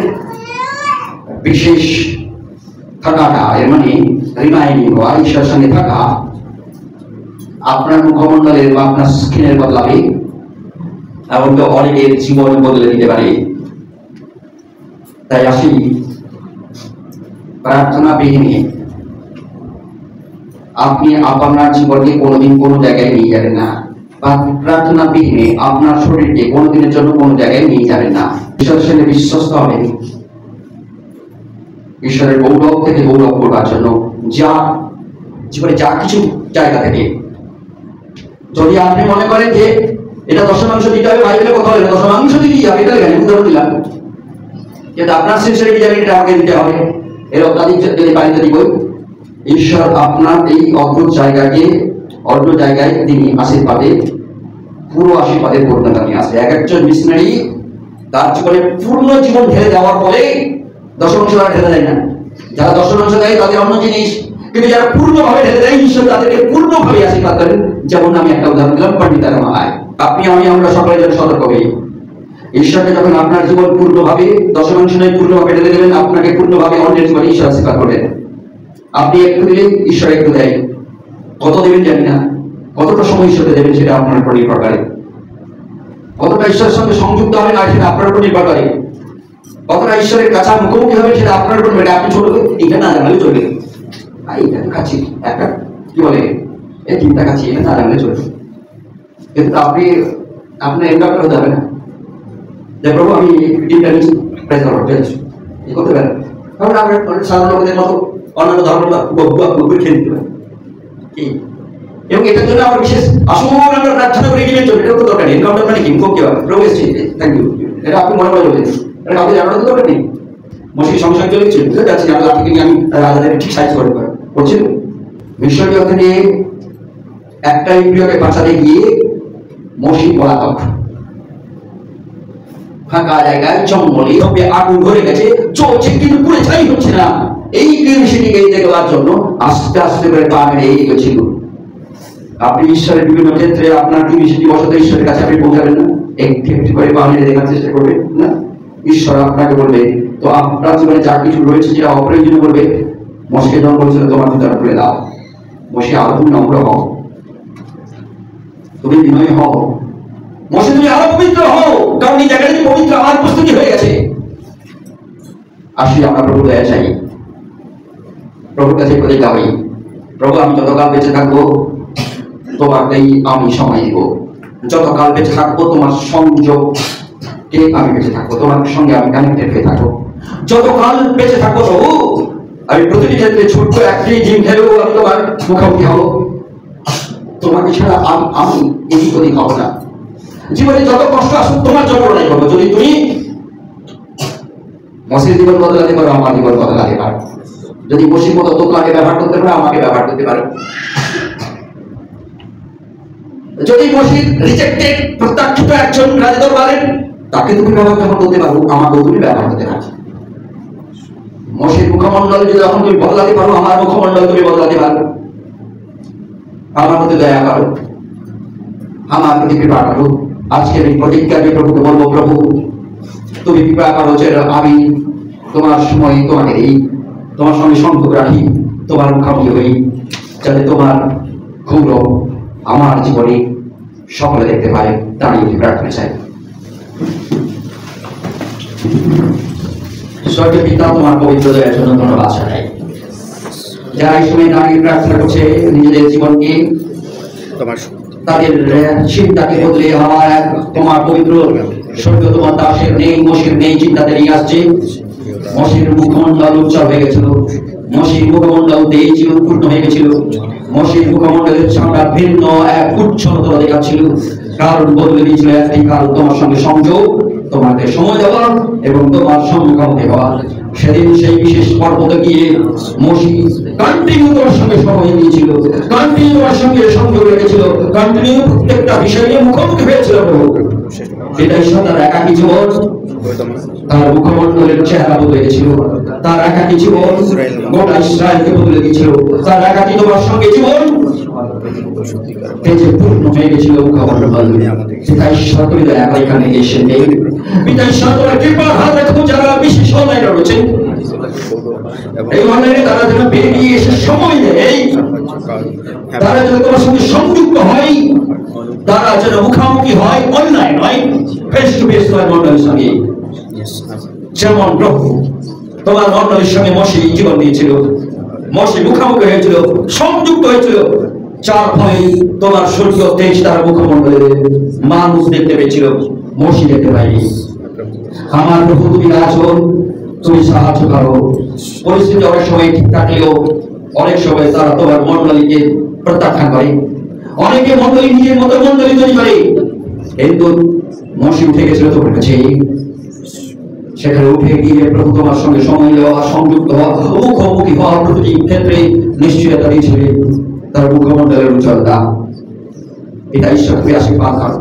বিশেষ থাকাটা, এর মানে রিমাইন্ডিং হওয়া, ঈশ্বরের সঙ্গে থাকা আপনার মুখমণ্ডলের বা আপনার স্কিনের বদলাবে এবং অনেকের জীবন বদলে দিতে পারে। তাই আসি, প্রার্থনা বিহীনে আপনি আপনার জীবনকে কোনোদিন কোনো জায়গায় নিয়ে যাবেন না, বা প্রার্থনা বিহীনে আপনার শরীরকে কোনোদিনের জন্য কোনো জায়গায় নিয়ে যাবেন না। ঈশ্বরের সঙ্গে বিশ্বস্ত হবেন, ঈশ্বরের গৌরব থেকে গৌরব করবার জন্য যা জীবনে যা কিছু জায়গা থেকে। যদি আপনি মনে করেন যে এটা দশমাংশ দিতে হবে, বাইবেলে কথা বলে দশমাংশ দিতেই হবে, এটা লেখা উদাহরণ দিলাম, কিন্তু আপনার সিনসিয়ারিটি জানেন এটা আমাকে দিতে হবে, এর অত্যাধিক যদি বাড়িতে দিব। ঈশ্বর আপনার এই অদ্ভুত জায়গাকে অন্য জায়গায় তিনি আশীর্বাদে, পুরো আশীর্বাদের পূর্ণতা নিয়ে আসে। এক একজন মিশনারি তার জীবনে পূর্ণ জীবন ঢেলে দেওয়ার পরে দশমাংশ ঢেলে দেয় না। যারা দশমাংশ দেয় তাদের অন্য জিনিস, কিন্তু যারা পূর্ণভাবে ঢেলে দেয় ঈশ্বর তাদেরকে পূর্ণভাবে আশীর্বাদ করেন। যেমন আমি একটা উদাহরণ দিলাম, পণ্ডিতা রামাবাই। আপনি আমরা সকলের জন্য সতর্ক হই। ঈশ্বরকে যখন আপনার জীবন পূর্ণভাবে দশমাংশ নয় পূর্ণভাবে ঢেলে দেবেন, আপনাকে পূর্ণভাবে অন্যের জীবনে ঈশ্বর আশীর্বাদ করবেন। আপনি একটু দিলে ঈশ্বর একটু দেয়, কত দেবেন জানি না, কতটা সময় ঈশ্বরকে দেবেন সেটা আপনার উপর নির্ভর করে। কতটা ঈশ্বরের সঙ্গে সংযুক্ত হবেন আর সেটা আপনার উপর নির্ভর করে। কতটা ঈশ্বরের কাছে মুখোমুখি হবেন সেটা আপনার উপর নির্ভর। আপনি ছোট এটা না জানালে চলবে, এইটা খাচ্ছি একটা কি বলে এই চিন্তা খাচ্ছি, এটা না জানলে চলবে, কিন্তু আপনার এনকাউন্টার হতে হবে না যে প্রভু আমি ডিমটা নিচ্ছি, প্রেস করতে পারেন। কারণ আমরা সাধারণ লোকদের মতো অন্যান্য ধর্ম খেয়ে দিতে পারি কি, এবং এটার জন্য আমার বিশেষ আসুন আমরা প্রার্থনা করে গেলে চলবে, এটা তো দরকার নেই। এনকাউন্টার মানে কি, মুখ কি হবে, প্রভু এসেছে, থ্যাংক ইউ, এটা আপনি মনে করে বলবেন, এটা কাউকে জানানোর দরকার নেই। মসির সংসার চলেছে, বুঝতে পারছি আমি থেকে নিয়ে আমি রাজাদের ঠিক সাইজ করে করছিল। মিশরী ওখানে একটা ইন্দ্রিয়কে বাঁচাতে গিয়ে মসি পলাতক, ফাঁকা জায়গায় জঙ্গলে আগুন ধরে গেছে, চলছে কিন্তু পুড়ে ছাই হচ্ছে না। এই ক্রিমিশিটিকে দেখবার জন্য আস্তে আস্তে করে পা মেরে এগিয়েছিল। আপনি ঈশ্বরের বিভিন্ন ক্ষেত্রে আপনার ক্রিমিশিটি বসতে ঈশ্বরের কাছে আপনি পৌঁছাবেন না, একটি একটি করে পা মেরে দেখার চেষ্টা করবেন না। ঈশ্বর আপনাকে বলবে, তো আপনার জীবনে যা কিছু রয়েছে যেটা অপ্রয়োজনীয় বলবে, মসিকে যখন বলছিল তোমার ভিতরে খুলে দাও, মসি আরো তুমি নম্র হও, তুমি বিনয় হও, মসি তুমি আরো পবিত্র হও, কারণ এই জায়গাটা পবিত্র হওয়ার প্রস্তুতি হয়ে গেছে। আসলে আমরা প্রভু দয়া চাই, প্রভুর কাছে প্রতিজ্ঞা হই, প্রভু আমি যতকাল বেঁচে থাকবো তোমাকেই আমি সময় দিব, যতকাল বেঁচে থাকবো তোমার সংযোগকে আমি বেঁচে থাকবো, তোমার সঙ্গে আমি কানেক্টেড হয়ে থাকবো, যতকাল বেঁচে থাকবো প্রভু আমি প্রতিটি ক্ষেত্রে ছোট্ট একটি ডিম খেলেও আমি তোমার মুখোমুখি হবো, তোমাকে ছাড়া আমি এদিক ওদিক হবো না। জীবনে যত কষ্ট আসুক তোমার জন্য লড়াই করবো। যদি তুমি মসির জীবন বদলাতে পারো, আমার জীবন বদলাতে পারো। যদি মসির মতো তোকে ব্যবহার করতে পারো, আমাকে ব্যবহার করতে পারো। যদি মসির রিজেক্টেড প্রত্যাখ্যাত একজন রাজদরবারের, তাকে তুমি ব্যবহার করতে পারো, আমাকেও তুমি ব্যবহার করতে পারো। মসির মুখমণ্ডল যদি যখন তুমি বদলাতে পারো, আমার মুখমণ্ডল তুমি বদলাতে পারো। আমার প্রতি দয়া করো, আমার প্রতি কৃপা করো। আজকের এই প্রতিজ্ঞা দিয়ে প্রভুকে বলবো, প্রভু তুমি কৃপা করো যে আমি তোমার সময় তোমাকে দিই, তোমার সঙ্গে সম্পর্ক রাখি, তোমার মুখামুখি হই, যাতে তোমার গৌরব আমার জীবনে সকলে দেখতে পারে। দাঁড়িয়ে প্রার্থনা চাই। স্বর্গীয় পিতা, তোমার পবিত্র দয়ার জন্য ধন্যবাদ জানাই। যারা এই সময় দাঁড়িয়ে প্রার্থনা করছে, নিজেদের জীবনকে তাদের চিন্তাকে বদলে হওয়া তোমার পবিত্র স্বর্গীয় তোমার দাসের নেই, মসির নেই চিন্তাতে নিয়ে আসছে। মসির মুখমণ্ডল উজ্জ্বল হয়ে গেছিল, মসির মুখমণ্ডল তেজ উৎপূর্ণ হয়ে গেছিল, মসির মুখমণ্ডলের চামড়া ভিন্ন এক উজ্জ্বলতা দেখাচ্ছিল। কারণ বদলে দিয়েছিল একটি কারণ, তোমার সঙ্গে সংযোগ, তোমাকে সময় দেওয়া এবং তোমার সম্মুখে হওয়া। সেদিন সেই বিশেষ পর্বতে গিয়ে মসি কন্টিনিউ তোমার সঙ্গে সময় দিয়েছিল, কন্টিনিউ তোমার সঙ্গে সংযোগ রেখেছিল, কন্টিনিউ প্রত্যেকটা বিষয় নিয়ে মুখোমুখি হয়েছিল। এটাই তার একাকী জীবন, তার মুখমণ্ডলের চেহারা বদলে গেছিল, তার একাকী জীবন গোটা ইসরায়েলকে বদলে দিয়েছিল, তার একাকী তোমার সঙ্গে জীবন তেজে পূর্ণ হয়ে গেছিল মুখমণ্ডল। পিতা ঈশ্বর, তুমি দয়া করে এখানে এসে নেই। পিতা ঈশ্বর, তোমার কৃপার হাত রাখো। যারা বিশেষ অনলাইনে রয়েছেন, এই অনলাইনে তারা যেন বেরিয়ে এসে সময় দেয়, তারা যেন তোমার সঙ্গে সংযুক্ত হয়, তারা যেন মুখামুখি হয়, অনলাইন নয়, ফেস টু ফেস হয় মন্ডলের সঙ্গে। যেমন প্রভু তোমার মন্ডলের সঙ্গে মসি জীবন দিয়েছিল, মসি মুখামুখি হয়েছিল, সংযুক্ত হয়েছিল, যার ফলে তোমার সূর্য তেজ তার মুখমণ্ডলে মানুষ দেখতে পেয়েছিল, মসি দেখতে পাইনি। আমার প্রভু, তুমি আছো, তুমি সাহায্য করো। পরিস্থিতি অনেক সময় ঠিক থাকলেও অনেক সময় তারা তোমার মন্ডলীকে প্রত্যাখ্যান করে। অনেকে মন্ডলী নিজের মতো মন্ডলী তৈরি করে, কিন্তু মসি উঠে গেছিল তোমার কাছে। সেখানে উঠে গিয়ে প্রভু তোমার সঙ্গে সময় দেওয়া, সংযুক্ত হওয়া, মুখোমুখি হওয়া প্রতিটি ক্ষেত্রে নিশ্চয়তা দিয়েছিল তার মুখমণ্ডলের উজ্জ্বলতা। এটা ঈশ্বর, তুমি আশীর্বাদ করো।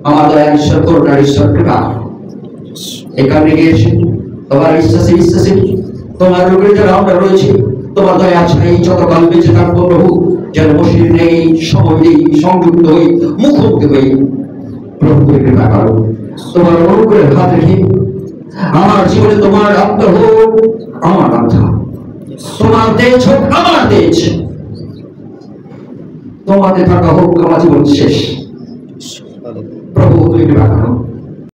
আমার দয়ার ঈশ্বর, করুণার ঈশ্বর, কৃপা এখানে গিয়েছে তোমার বিশ্বাসী তোমার রোগের যারা আমরা রয়েছে, তোমার দয়া চাই যতকাল বেঁচে থাকবো প্রভু, যেন মসির নেই সময় নেই সংযুক্ত হই, মুখোমুখি হই। প্রভু কৃপা করো, তোমার অনুগ্রহের হাত রেখে আমার জীবনে তোমার আত্মা হোক আমার আত্মা, তোমার তেজ হোক আমার তেজ, তোমাতে থাকা হোক আমার জীবন শেষ। প্রভু তুমি কৃপা করো।